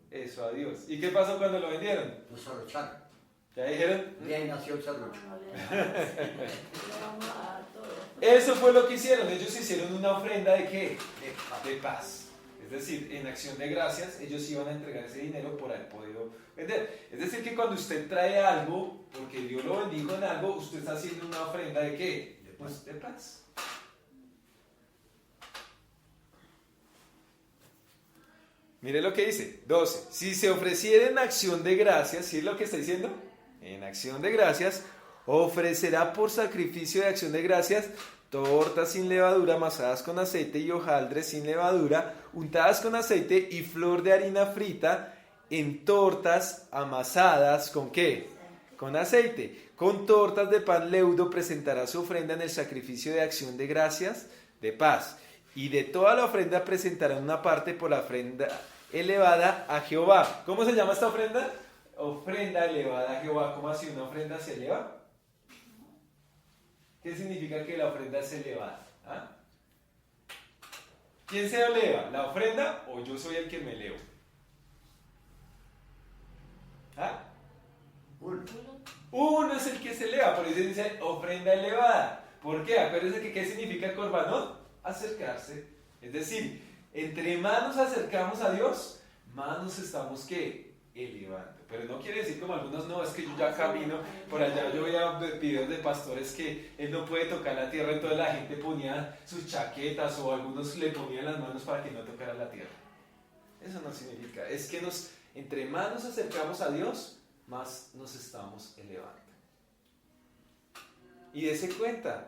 eso a Dios. ¿Y qué pasó cuando lo vendieron? Los sarrochanos. ¿Ya dijeron? De ahí nació el sarrocho. Eso fue lo que hicieron. Ellos hicieron una ofrenda ¿de qué? De paz. De paz. Es decir, en acción de gracias, ellos iban a entregar ese dinero por haber podido vender. Es decir, que cuando usted trae algo, porque Dios lo bendijo en algo, usted está haciendo una ofrenda ¿de qué? De paz. Pues de paz. Mire lo que dice, 12. Si se ofreciera en acción de gracias, ¿sí es lo que está diciendo? En acción de gracias, ofrecerá por sacrificio de acción de gracias tortas sin levadura, amasadas con aceite y hojaldres sin levadura, untadas con aceite y flor de harina frita en tortas amasadas ¿con qué? Con aceite. Con tortas de pan leudo presentará su ofrenda en el sacrificio de acción de gracias de paz. Y de toda la ofrenda presentará una parte por la ofrenda elevada a Jehová. ¿Cómo se llama esta ofrenda? Ofrenda elevada a Jehová. ¿Cómo así una ofrenda se eleva? ¿Qué significa que la ofrenda es elevada? ¿Ah? ¿Quién se eleva? ¿La ofrenda o yo soy el que me elevo? ¿Ah? Uno es el que se eleva, por eso dice ofrenda elevada. ¿Por qué? Acuérdense que ¿qué significa el corbanón? Acercarse. Es decir, entre más nos acercamos a Dios, más nos estamos ¿qué? Elevando. Pero no quiere decir como algunos, no, es que yo ya camino por allá, yo veía videos de pastores que él no puede tocar la tierra, entonces la gente ponía sus chaquetas o algunos le ponían las manos para que no tocara la tierra. Eso no significa, es que entre más nos acercamos a Dios, más nos estamos elevando. Y dése cuenta,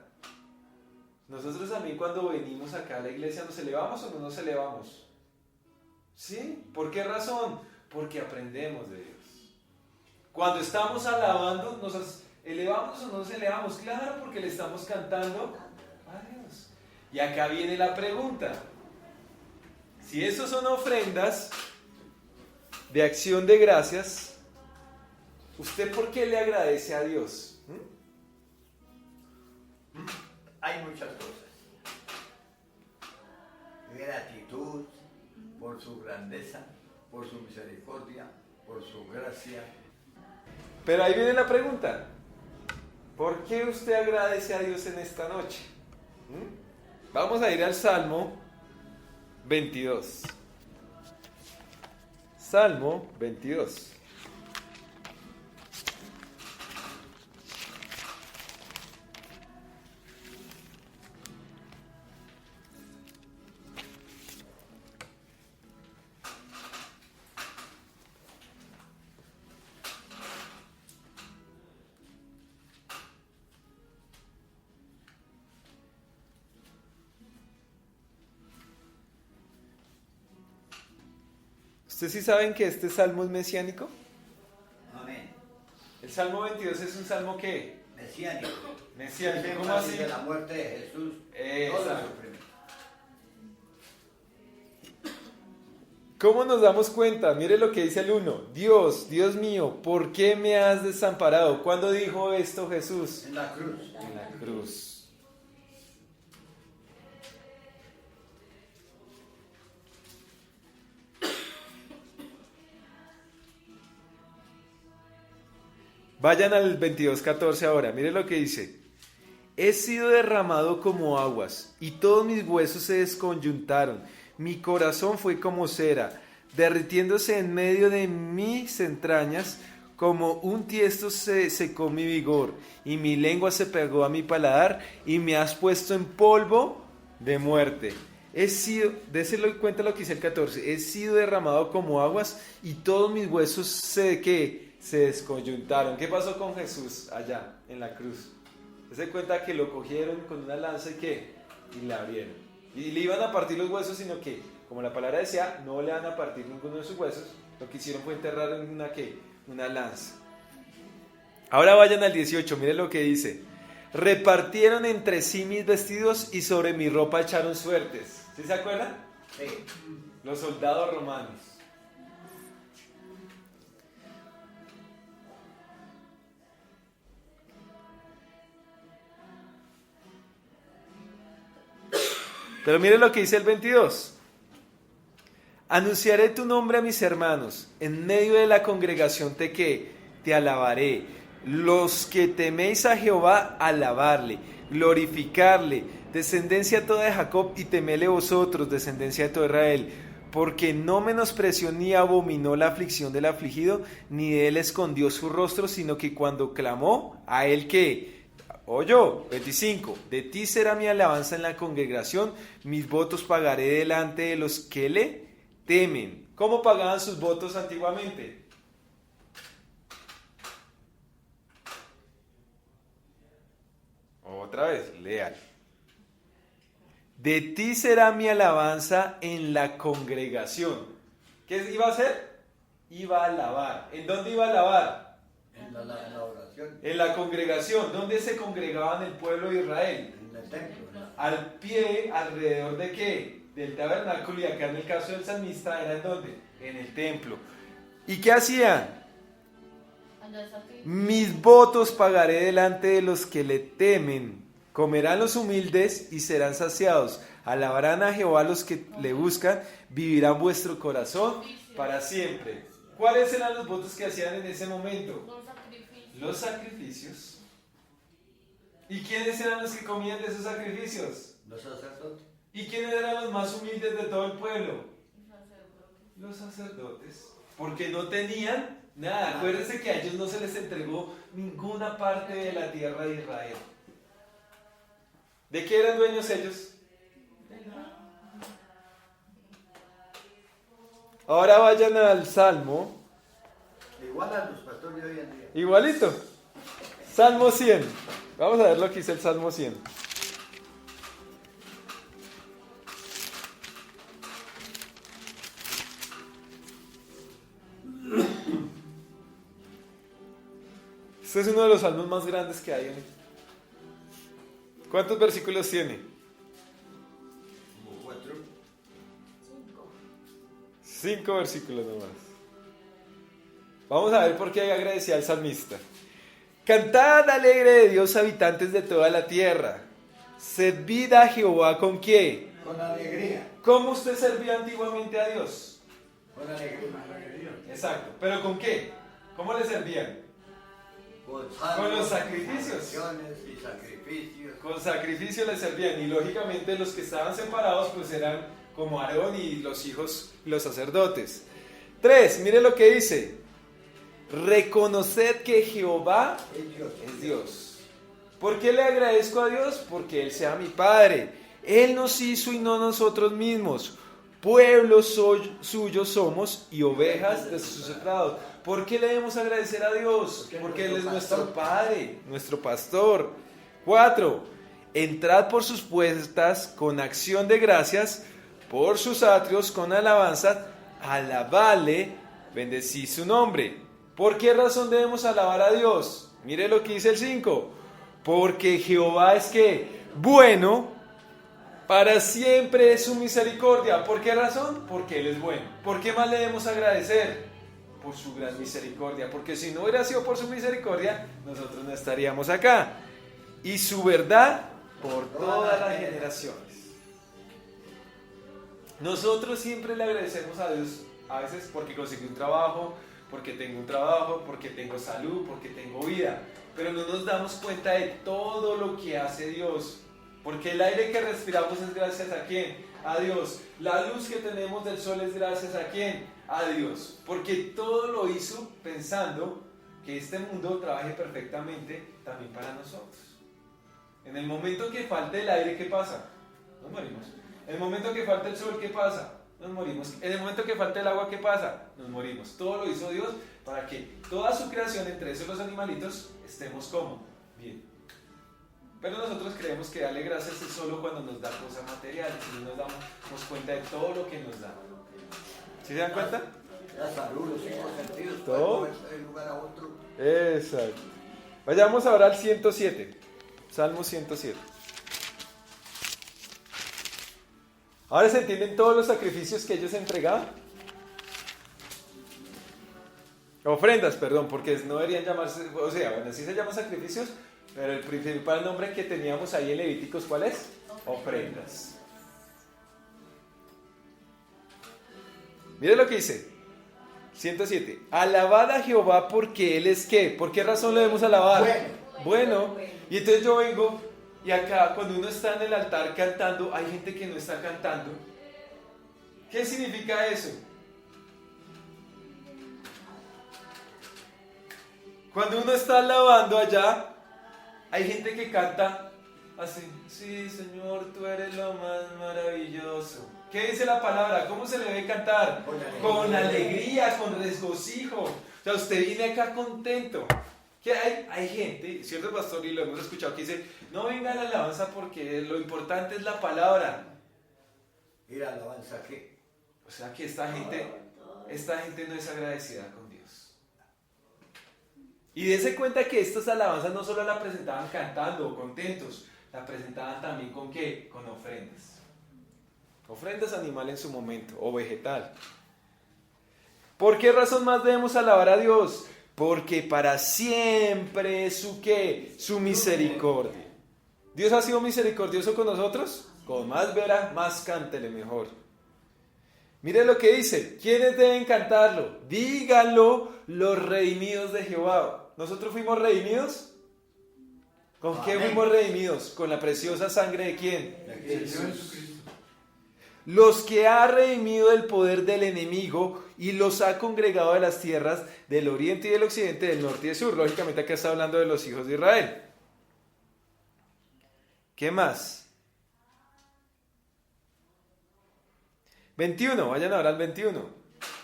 nosotros también cuando venimos acá a la iglesia, ¿nos elevamos o no nos elevamos? ¿Sí? ¿Por qué razón? Porque aprendemos de Dios. Cuando estamos alabando, ¿nos elevamos o no nos elevamos? Claro, porque le estamos cantando a Dios. Y acá viene la pregunta. Si esos son ofrendas de acción de gracias, ¿usted por qué le agradece a Dios? Hay muchas cosas. Gratitud por su grandeza, por su misericordia, por su gracia. Pero ahí viene la pregunta. ¿Por qué usted agradece a Dios en esta noche? Vamos a ir al Salmo 22. Salmo 22. ¿Ustedes sí saben que este salmo es mesiánico? Amén. El Salmo 22 es un salmo ¿qué? Mesiánico. Mesiánico. ¿Cómo Énfasis así? de la muerte de Jesús. Exacto. Todo el sufrimiento. ¿Cómo nos damos cuenta? Mire lo que dice el 1. Dios, Dios mío, ¿por qué me has desamparado? ¿Cuándo dijo esto Jesús? En la cruz. En la cruz. Vayan al 22:14 ahora. Mire lo que dice. He sido derramado como aguas, y todos mis huesos se desconyuntaron. Mi corazón fue como cera, derritiéndose en medio de mis entrañas, como un tiesto se secó mi vigor, y mi lengua se pegó a mi paladar, y me has puesto en polvo de muerte. He sido, déselo cuenta lo que dice el 14, he sido derramado como aguas, y todos mis huesos se desconyuntaron. ¿Qué pasó con Jesús allá en la cruz? Se cuenta que lo cogieron con una lanza y le abrieron. Y le iban a partir los huesos, sino que, como la palabra decía, no le van a partir ninguno de sus huesos. Lo que hicieron fue enterrar en una lanza. Ahora vayan al 18, miren lo que dice. Repartieron entre sí mis vestidos y sobre mi ropa echaron suertes. ¿Sí se acuerdan? Sí. Los soldados romanos. Pero mire lo que dice el 22. Anunciaré tu nombre a mis hermanos, en medio de la congregación te alabaré. Los que teméis a Jehová, alabarle, glorificarle, descendencia toda de Jacob, y temele vosotros, descendencia de todo Israel, porque no menospreció ni abominó la aflicción del afligido, ni de él escondió su rostro, sino que cuando clamó, a él que... Oye, 25, de ti será mi alabanza en la congregación, mis votos pagaré delante de los que le temen. ¿Cómo pagaban sus votos antiguamente? Otra vez, lean. De ti será mi alabanza en la congregación. ¿Qué iba a hacer? Iba a alabar. ¿En dónde iba a alabar? En la oración. En la congregación. ¿Dónde se congregaban el pueblo de Israel? En el templo. ¿No? Al pie, alrededor de qué? Del tabernáculo, y acá en el caso del salmista era ¿en dónde? En el templo. ¿Y qué hacían? Mis votos pagaré delante de los que le temen. Comerán los humildes y serán saciados. Alabarán a Jehová los que le buscan. Vivirá vuestro corazón para siempre. ¿Cuáles eran los votos que hacían en ese momento? Los sacrificios. ¿Y quiénes eran los que comían de esos sacrificios? Los sacerdotes. ¿Y quiénes eran los más humildes de todo el pueblo? Los sacerdotes. Porque no tenían nada. Acuérdense que a ellos no se les entregó ninguna parte de la tierra de Israel. ¿De qué eran dueños ellos? Ahora vayan al Salmo. Igual a los pastores de hoy en día. Igualito. Salmo 100. Vamos a ver lo que dice el Salmo 100. Este es uno de los salmos más grandes que hay. ¿Cuántos versículos tiene? Como 4. 5 versículos nomás. Vamos a ver por qué agradecía al salmista. Cantad alegre de Dios, habitantes de toda la tierra. Servid a Jehová ¿con qué? Con alegría. ¿Cómo usted servía antiguamente a Dios? Con alegría. Exacto. ¿Pero con qué? ¿Cómo le servían? Con los sacrificios. oraciones y sacrificios. Con sacrificio le servían. Y lógicamente los que estaban separados pues eran como Aarón y los hijos, los sacerdotes. 3, mire lo que dice. Reconoced que Jehová es Dios. ¿Por qué le agradezco a Dios? Porque Él sea mi Padre. Él nos hizo y no nosotros mismos. Pueblo suyos somos y ovejas de sus prados. ¿Por qué le debemos agradecer a Dios? Porque Él es nuestro Padre, nuestro pastor. 4. Entrad por sus puertas con acción de gracias, por sus atrios con alabanza. alabale, bendecí su nombre. ¿Por qué razón debemos alabar a Dios? Mire lo que dice el 5. Porque Jehová es que bueno, para siempre es su misericordia. ¿Por qué razón? Porque Él es bueno. ¿Por qué más le debemos agradecer? Por su gran misericordia. Porque si no hubiera sido por su misericordia, nosotros no estaríamos acá. Y su verdad por todas las generaciones. Nosotros siempre le agradecemos a Dios, a veces porque conseguí un trabajo, porque tengo un trabajo, porque tengo salud, porque tengo vida. Pero no nos damos cuenta de todo lo que hace Dios. Porque el aire que respiramos es gracias a ¿quién? A Dios. La luz que tenemos del sol es gracias a ¿quién? A Dios. Porque todo lo hizo pensando que este mundo trabaje perfectamente también para nosotros. En el momento que falte el aire, ¿qué pasa? Nos morimos. En el momento que falte el sol, ¿qué pasa? Nos morimos. En el momento que falte el agua, ¿qué pasa? Nos morimos. Todo lo hizo Dios para que toda su creación, entre esos los animalitos, estemos como bien. Pero nosotros creemos que darle gracias es solo cuando nos da cosas materiales y no nos damos cuenta de todo lo que nos da. ¿Sí se dan cuenta? La salud, los 5 sentidos, ¿todo? pueden moverse de un lugar a otro. Exacto. Vayamos ahora al 107. Salmo 107. Ahora se entienden todos los sacrificios que ellos entregaban. Ofrendas, perdón, porque no deberían llamarse, o sea, bueno, sí se llaman sacrificios, pero el principal nombre que teníamos ahí en Levíticos, ¿cuál es? Ofrendas. Mire lo que dice, 107. Alabad a Jehová porque Él es ¿qué? ¿Por qué razón le debemos alabar? Bueno. Y entonces yo vengo y acá cuando uno está en el altar cantando, hay gente que no está cantando. ¿Qué significa eso? Cuando uno está alabando allá, hay gente que canta así, sí, Señor, tú eres lo más maravilloso. ¿Qué dice la palabra? ¿Cómo se le debe cantar? Con alegría, con regocijo. O sea, usted viene acá contento. Que hay gente, cierto pastor, y lo hemos escuchado, que dice, no venga la alabanza porque lo importante es la palabra. ¿Y la alabanza qué? O sea que esta gente no es agradecida con Dios. Y dése cuenta que estas alabanzas no solo la presentaban cantando o contentos, la presentaban también ¿con qué? Con ofrendas. Ofrendas animal en su momento, o vegetal. ¿Por qué razón más debemos alabar a Dios? Porque para siempre es su ¿qué? Su misericordia. ¿Dios ha sido misericordioso con nosotros? Con más vera, más cántele mejor. Mire lo que dice. ¿Quiénes deben cantarlo? Díganlo los redimidos de Jehová. ¿Nosotros fuimos redimidos? ¿Con qué fuimos redimidos? Con la preciosa sangre de ¿quién? De Jesucristo. Los que ha redimido del poder del enemigo y los ha congregado de las tierras del oriente y del occidente, del norte y del sur. Lógicamente acá está hablando de los hijos de Israel. ¿Qué más? 21, vayan ahora al 21.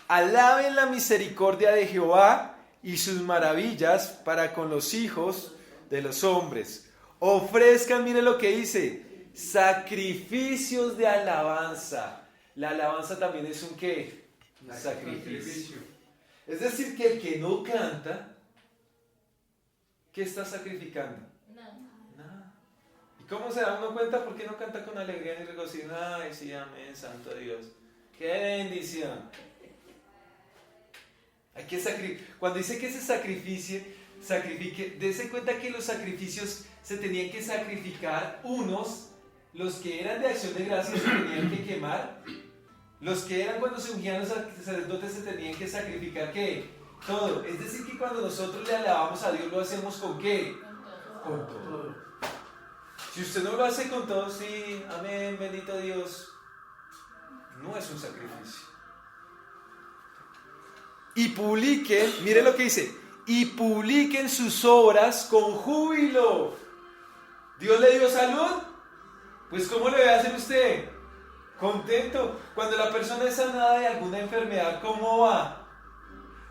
Alaben la misericordia de Jehová y sus maravillas para con los hijos de los hombres. Ofrezcan, mire lo que dice, sacrificios de alabanza. La alabanza también es un ¿qué? Un sacrificio. Es decir, que el que no canta, ¿qué está sacrificando? Nada. ¿Y cómo se da uno cuenta por qué no canta con alegría ni regocijo? Ay, sí, amén, santo Dios. ¡Qué bendición! Hay que Cuando dice que se sacrifique, dése cuenta que los sacrificios se tenían que sacrificar unos. Los que eran de acción de gracias se tenían que quemar. Los que eran cuando se ungían los sacerdotes se tenían que sacrificar ¿qué? Todo. Es decir que cuando nosotros le alabamos a Dios lo hacemos ¿con qué? Con todo. Si usted no lo hace con todo, sí, amén, bendito Dios, no es un sacrificio. Y publiquen, mire lo que dice, y publiquen sus obras con júbilo. ¿Dios le dio salud? Pues ¿cómo le va a hacer usted? Contento. Cuando la persona es sanada de alguna enfermedad, ¿cómo va?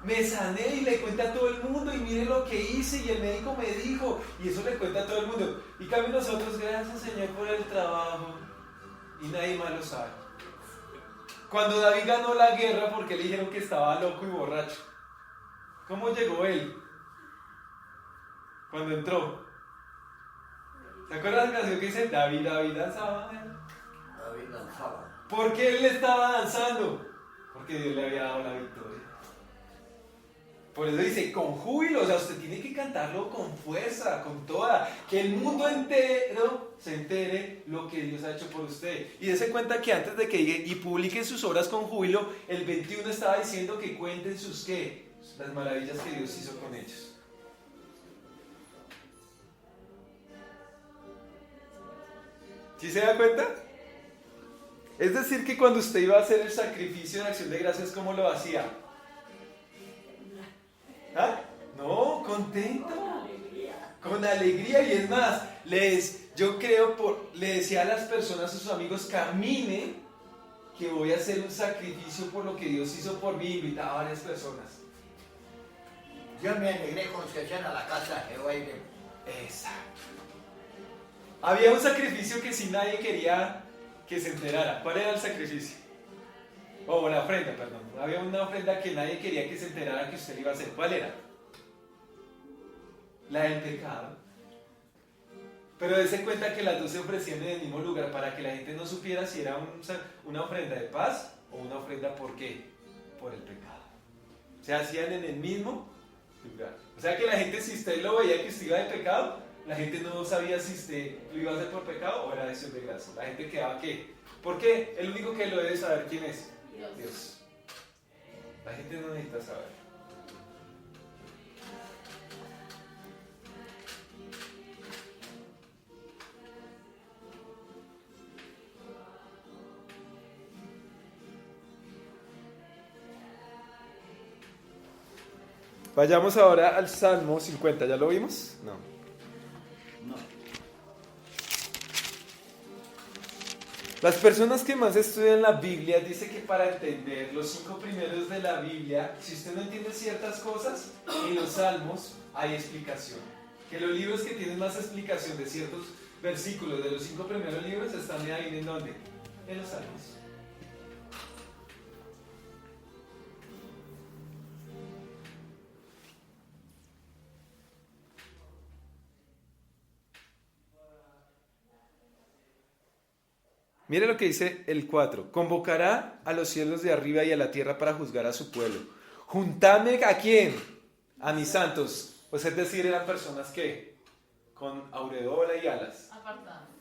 Me sané y le cuenta a todo el mundo y mire lo que hice y el médico me dijo y eso le cuenta a todo el mundo. Y cambio nosotros, gracias Señor por el trabajo y nadie más lo sabe. Cuando David ganó la guerra, porque le dijeron que estaba loco y borracho. ¿Cómo llegó él? Cuando entró. ¿Se acuerdan de la canción que dice David, David danzaba? David lanzaba. ¿Por qué él estaba danzando? Porque Dios le había dado la victoria. Por eso dice, con júbilo, o sea, usted tiene que cantarlo con fuerza, con toda, que el mundo entero se entere lo que Dios ha hecho por usted. Y dése cuenta que antes de que diga, y publiquen sus obras con júbilo, el 21 estaba diciendo que cuenten sus qué, las maravillas que Dios hizo con ellos. ¿Sí se da cuenta? Es decir, que cuando usted iba a hacer el sacrificio de acción de gracias, ¿cómo lo hacía? ¿Ah? No, contento. Con alegría. Y es más, le decía a las personas, a sus amigos, caminen, que voy a hacer un sacrificio por lo que Dios hizo por mí. Invitaba a varias personas. Yo me alegré con que hacían a la casa de Jehová y de... Exacto. Había un sacrificio que si nadie quería que se enterara. ¿Cuál era el sacrificio? O la ofrenda, perdón. Había una ofrenda que nadie quería que se enterara que usted iba a hacer. ¿Cuál era? La del pecado. Pero dése cuenta que las dos se ofrecían en el mismo lugar para que la gente no supiera si era una ofrenda de paz o una ofrenda ¿por qué? Por el pecado. Se hacían en el mismo lugar. O sea que la gente, si usted lo veía que usted iba de pecado, la gente no sabía si usted lo iba a hacer por pecado o era de acción de gracia. La gente quedaba ¿qué? ¿Por qué? El único que lo debe saber ¿quién es? Dios. La gente no necesita saber. Vayamos ahora al Salmo 50. ¿Ya lo vimos? No. No. Las personas que más estudian la Biblia dicen que para entender los 5 primeros de la Biblia, si usted no entiende ciertas cosas, en los Salmos hay explicación. Que los libros que tienen más explicación de ciertos versículos de los 5 primeros libros están ahí ¿en dónde? En los Salmos. Mire lo que dice el 4. Convocará a los cielos de arriba y a la tierra para juzgar a su pueblo. Juntadme ¿a quién? A mis santos. Pues es decir, eran personas que con aureola y alas.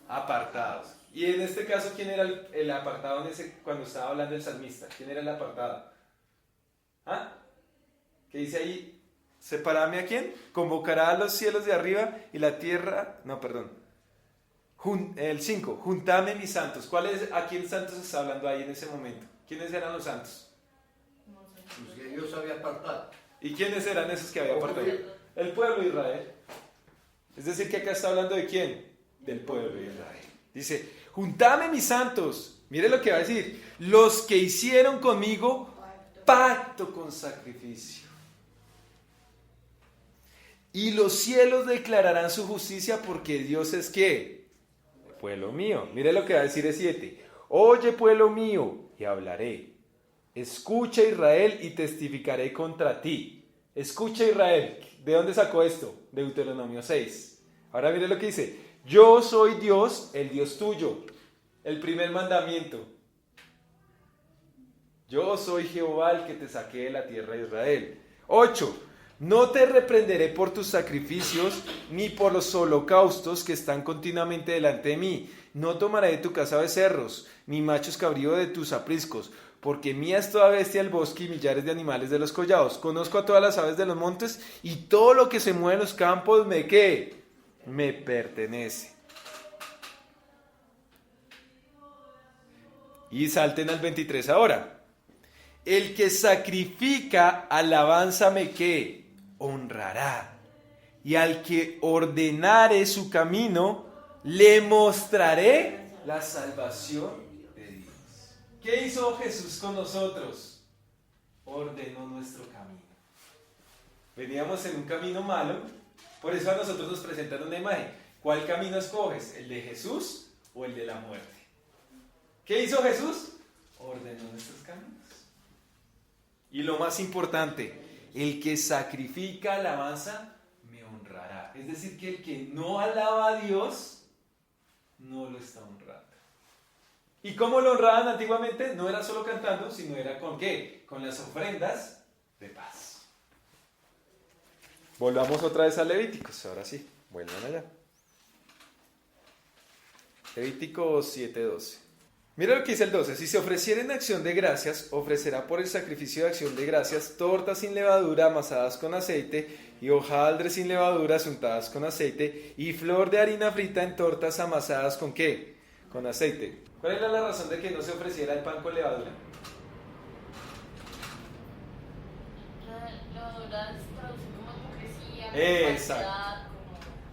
Apartados. Y en este caso, ¿quién era el apartado cuando estaba hablando el salmista? ¿Quién era el apartado? ¿Ah? ¿Qué dice ahí? ¿Separarme a quién? Convocará a los cielos de arriba y la tierra. No, perdón. El 5, juntame mis santos. ¿A quién santos está hablando ahí en ese momento? ¿Quiénes eran los santos? Los que Dios había apartado. ¿Y quiénes eran esos que había apartado? El pueblo de Israel. Es decir, que acá está hablando de quién? Del pueblo de Israel. Dice, juntame mis santos. Mire lo que va a decir. Los que hicieron conmigo pacto con sacrificio. Y los cielos declararán su justicia porque Dios es ¿qué? Pueblo mío. Mire lo que va a decir el 7. Oye, pueblo mío, y hablaré. Escucha, Israel, y testificaré contra ti. Escucha, Israel. ¿De dónde sacó esto? De Deuteronomio 6. Ahora mire lo que dice. Yo soy Dios, el Dios tuyo. El primer mandamiento. Yo soy Jehová, el que te saqué de la tierra de Israel. 8. No te reprenderé por tus sacrificios, ni por los holocaustos que están continuamente delante de mí. No tomaré de tu casa becerros, ni machos cabríos de tus apriscos, porque mía es toda bestia del bosque y millares de animales de los collados. Conozco a todas las aves de los montes, y todo lo que se mueve en los campos, ¿qué? Me pertenece. Y salten al 23 ahora. El que sacrifica alabanza ¿qué? Honrará, y al que ordenare su camino, le mostraré la salvación de Dios. ¿Qué hizo Jesús con nosotros? Ordenó nuestro camino. Veníamos en un camino malo, por eso a nosotros nos presentan una imagen. ¿Cuál camino escoges? ¿El de Jesús o el de la muerte? ¿Qué hizo Jesús? ordenó nuestros caminos. Y lo más importante, el que sacrifica alabanza me honrará. Es decir, que el que no alaba a Dios, no lo está honrando. ¿Y cómo lo honraban antiguamente? No era solo cantando, sino era ¿con qué? Con las ofrendas de paz. Volvamos otra vez a Levíticos, ahora sí, vuelvan allá. Levíticos 7:12. Mira lo que dice el 12. Si se ofreciera en acción de gracias, ofrecerá por el sacrificio de acción de gracias tortas sin levadura amasadas con aceite y hojaldres sin levaduras untadas con aceite y flor de harina frita en tortas amasadas ¿con qué? Con aceite. ¿Cuál era la razón de que no se ofreciera el pan con levadura? La levadura se traduce como hipocresía, Exacto. falsedad, como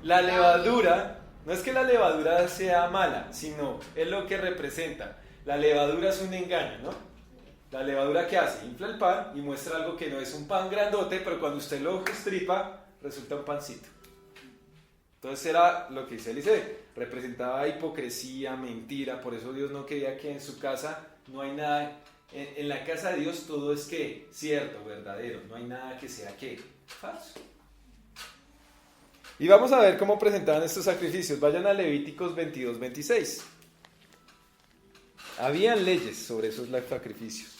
La levadura, no es que la levadura sea mala, sino es lo que representa. La levadura es un engaño, ¿no? La levadura, ¿qué hace? Infla el pan y muestra algo que no es un pan grandote, pero cuando usted lo estripa, resulta un pancito. Entonces era lo que dice Eliseo, representaba hipocresía, mentira, por eso Dios no quería que en su casa no hay nada, en la casa de Dios todo es que cierto, verdadero, no hay nada que sea que falso. Y vamos a ver cómo presentaban estos sacrificios. Vayan a Levíticos 22:26. Habían leyes sobre esos sacrificios.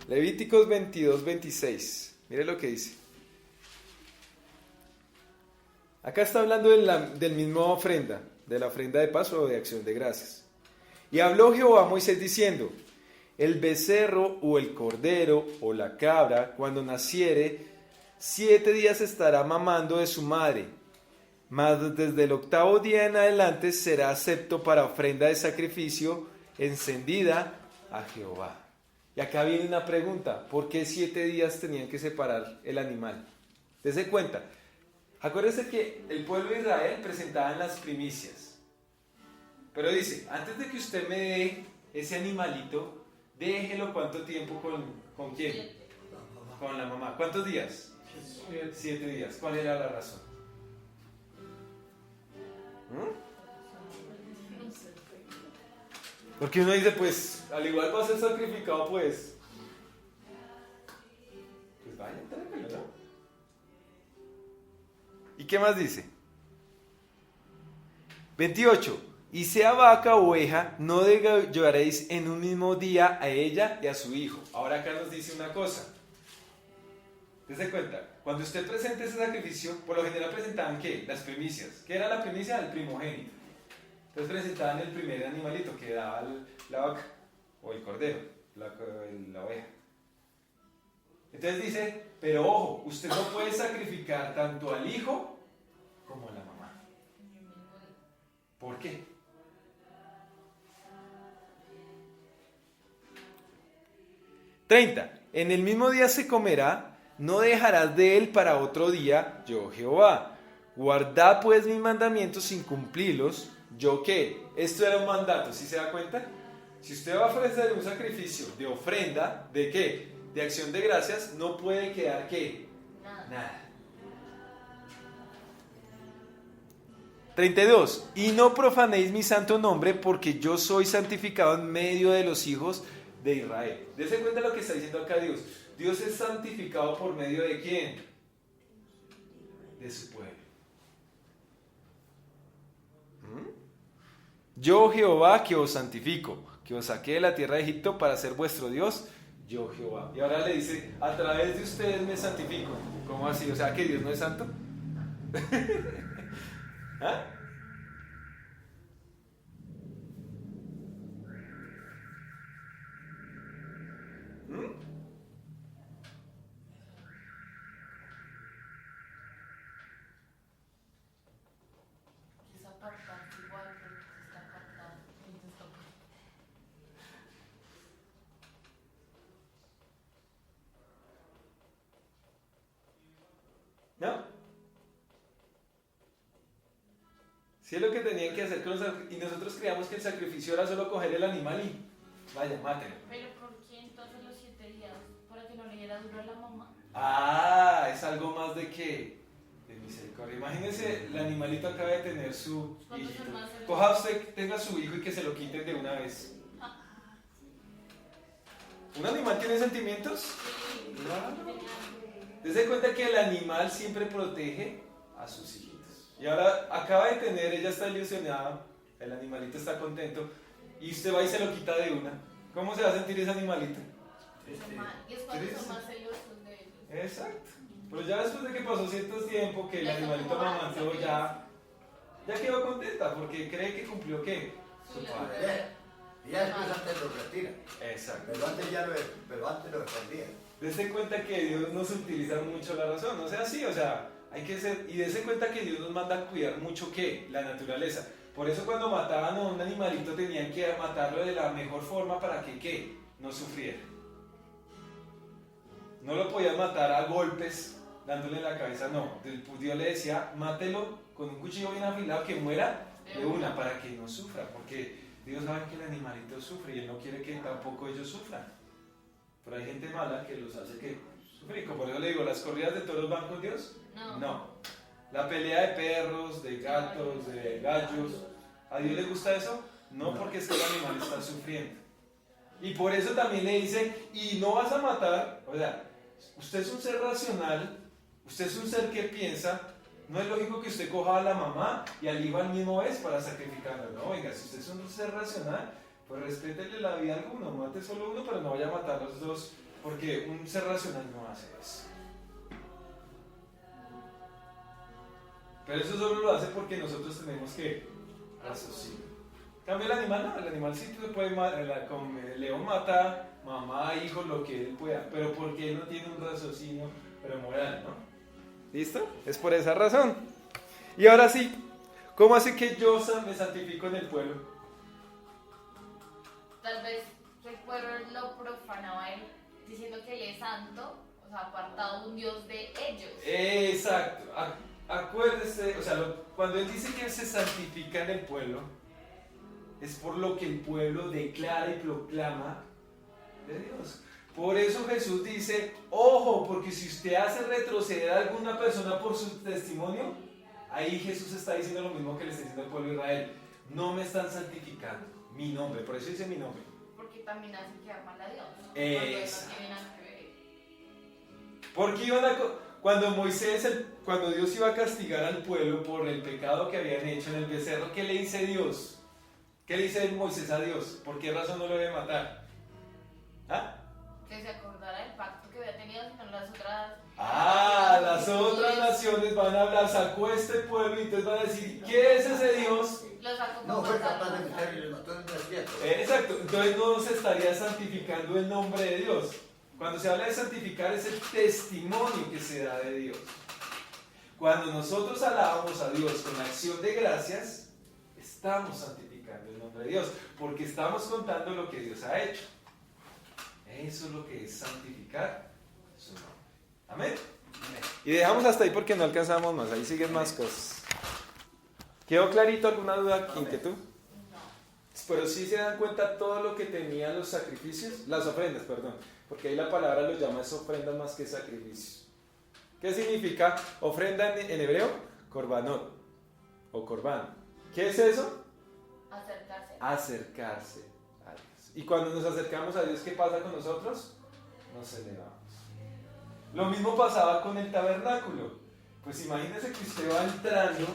Levíticos 22:26. Mire lo que dice. Acá está hablando del mismo ofrenda, de la ofrenda de paz o de acción de gracias. Y habló Jehová a Moisés diciendo: el becerro o el cordero o la cabra, cuando naciere, 7 días estará mamando de su madre, mas desde el 8º día en adelante será acepto para ofrenda de sacrificio encendida a Jehová. Y acá viene una pregunta: ¿por qué 7 días tenían que separar el animal? Dese cuenta, acuérdense que el pueblo de Israel presentaba las primicias, pero dice, antes de que usted me dé ese animalito, déjelo ¿cuánto tiempo con quién? Con la mamá. ¿Cuántos días? 7 días. ¿Cuál era la razón? Porque uno dice, pues, al igual va a ser sacrificado, pues vaya, tráigalo, ¿no? ¿Y qué más dice? 28. Y sea vaca o oveja, no degollaréis en un mismo día a ella y a su hijo. Ahora acá nos dice una cosa. Dese cuenta, cuando usted presente ese sacrificio, por lo general presentaban ¿qué? Las primicias. ¿Qué era la primicia? El primogénito. Entonces presentaban el primer animalito que daba la vaca o el cordero, la oveja. Entonces dice, pero ojo, usted no puede sacrificar tanto al hijo como a la mamá. ¿Por qué? (30) En el mismo día se comerá, no dejarás de él para otro día, yo Jehová. Guardad pues mis mandamientos sin cumplirlos. ¿Yo qué? Esto era un mandato, ¿sí se da cuenta? Si usted va a ofrecer un sacrificio de ofrenda, ¿de qué? De acción de gracias, no puede quedar ¿qué? Nada. 32. Y no profanéis mi santo nombre, porque yo soy santificado en medio de los hijos de Israel. Dese cuenta lo que está diciendo acá Dios. Dios es santificado por medio de ¿quién? De su pueblo. Yo Jehová que os santifico, que os saqué de la tierra de Egipto para ser vuestro Dios, yo Jehová. Y ahora le dice, a través de ustedes me santifico. ¿Cómo así? O sea, ¿que Dios no es santo? ¿Ah? Esa apartado igual, pero se está apartado. Entonces toca. ¿No? Si es lo que tenían que hacer con los y nosotros creíamos que el sacrificio era solo coger el animal y vaya, mátelo. Pero ¿por qué entonces los 7 días? ¿Para que no le diera duro a la mamá? Ah, es algo más de que de misericordia. Imagínense, el animalito acaba de tener su ¿Cuántos hijito. son más celosos? Coja usted, tenga su hijo y que se lo quiten de una vez. ¿Un animal tiene sentimientos? Claro. Dese cuenta que el animal siempre protege a sus hijitos. Y ahora acaba de tener, ella está ilusionada, el animalito está contento, y usted va y se lo quita de una. ¿Cómo se va a sentir ese animalito? Y es cuando son más celosos de ellos. Exacto. Pero ya después de que pasó cierto tiempo, que el Ya animalito como amamanteó, avanza, ya quedó contenta, porque cree que cumplió ¿qué? Su deber. Y ya después antes lo retira. Exacto. Pero antes lo defendía. Dese cuenta que Dios nos utiliza mucho la razón, no sea así, o sea, hay que ser, y dese cuenta que Dios nos manda a cuidar mucho ¿qué? La naturaleza. Por eso cuando mataban a un animalito tenían que matarlo de la mejor forma para que ¿qué? No sufriera. No lo podían matar a golpes, dándole en la cabeza, no. Dios le decía, mátelo con un cuchillo bien afilado, que muera de una, para que no sufra, porque Dios sabe que el animalito sufre y Él no quiere que tampoco ellos sufran. Pero hay gente mala que los hace que sufrir. Por eso le digo, ¿las corridas de toros van con Dios? No. La pelea de perros, de gatos, de gallos, ¿a Dios le gusta eso? No, porque es que el animal está sufriendo. Y por eso también le dice, y no vas a matar, o sea, usted es un ser racional, usted es un ser que piensa, no es lógico que usted coja a la mamá y al hijo al mismo vez para sacrificarlo. No, venga, si usted es un ser racional, pues respétele la vida a alguno, mate solo uno, pero no vaya a matar a los dos, porque un ser racional no hace eso. Pero eso solo lo hace porque nosotros tenemos que raciocinio. En cambio el animal no, el animal sí se puede como el león mata mamá, hijo, lo que él pueda, pero porque él no tiene un raciocinio premoral, ¿no? ¿Listo? Es por esa razón. Y ahora sí, ¿cómo hace que yo me santifico en el pueblo? Tal vez el pueblo lo profanaba a él diciendo que él es santo, o sea, apartado de un Dios de ellos. Exacto. Acuérdese, o sea, cuando él dice que él se santifica en el pueblo, es por lo que el pueblo declara y proclama de Dios. Por eso Jesús dice, ojo, porque si usted hace retroceder a alguna persona por su testimonio, ahí Jesús está diciendo lo mismo que le está diciendo al pueblo de Israel. No me están santificando mi nombre, por eso dice mi nombre. Porque también hacen quedar mal a Dios. Exacto. Cuando no tiene nada que ver. Porque cuando Dios iba a castigar al pueblo por el pecado que habían hecho en el becerro, ¿qué le dice Dios? ¿Qué le dice Moisés a Dios? ¿Por qué razón no lo debe matar? ¿Ah? Que se acordara del pacto que había tenido con las otras. Las otras naciones van a hablar, sacó este pueblo y entonces van a decir, ¿qué es ese Dios? Lo sacó No como fue salvo. capaz de meter y le mató en el desierto. Exacto, entonces no se estaría santificando el nombre de Dios. Cuando se habla de santificar es el testimonio que se da de Dios. Cuando nosotros alabamos a Dios con la acción de gracias, estamos santificando el nombre de Dios, porque estamos contando lo que Dios ha hecho. Eso es lo que es santificar su nombre. Amén. Y dejamos hasta ahí porque no alcanzamos más, ahí siguen más cosas. ¿Quedó clarito alguna duda, inquietud? Pero sí se dan cuenta todo lo que tenían los sacrificios, las ofrendas, perdón, porque ahí la palabra lo llama es ofrendas más que sacrificios. ¿Qué significa ofrenda en hebreo? Korbanot o korban. ¿Qué es eso? Acercarse. Acercarse a Dios. Y cuando nos acercamos a Dios, ¿qué pasa con nosotros? Nos elevamos. Lo mismo pasaba con el tabernáculo. Pues imagínese que usted va entrando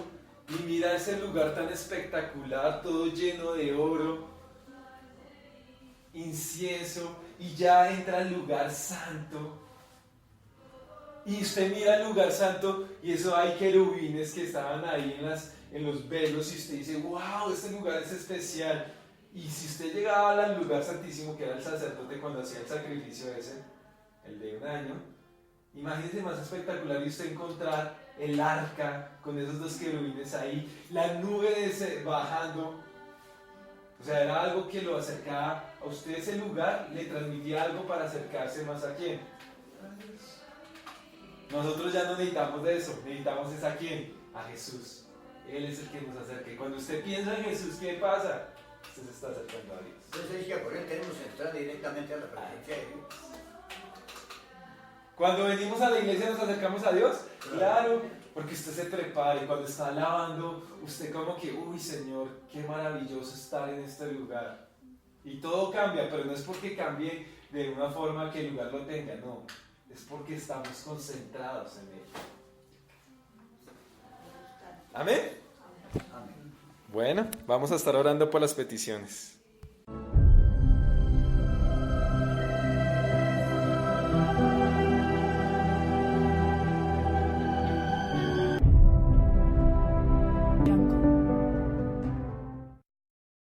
y mira ese lugar tan espectacular, todo lleno de oro, incienso, y ya entra al lugar santo. Y usted mira el lugar santo y eso hay querubines que estaban ahí en los velos y usted dice, wow, este lugar es especial. Y si usted llegaba al lugar santísimo, que era el sacerdote cuando hacía el sacrificio ese, el de un año, imagínese más espectacular y usted encontrar el arca con esos dos querubines ahí, la nube bajando. O sea, era algo que lo acercaba a usted, ese lugar le transmitía algo para acercarse más a quién. Nosotros ya no necesitamos de eso, necesitamos es a quién, a Jesús. Él es el que nos acerca. Y cuando usted piensa en Jesús, ¿qué pasa? Usted se está acercando a Dios. Entonces dice que por él tenemos que entrar directamente a la presencia de Dios. Cuando venimos a la iglesia nos acercamos a Dios. Claro, Porque usted se prepara y cuando está alabando, usted como que, uy Señor, qué maravilloso estar en este lugar. Y todo cambia, pero no es porque cambie de una forma que el lugar lo tenga, no. Es porque estamos concentrados en él. ¿Amén? Amén. Bueno, vamos a estar orando por las peticiones.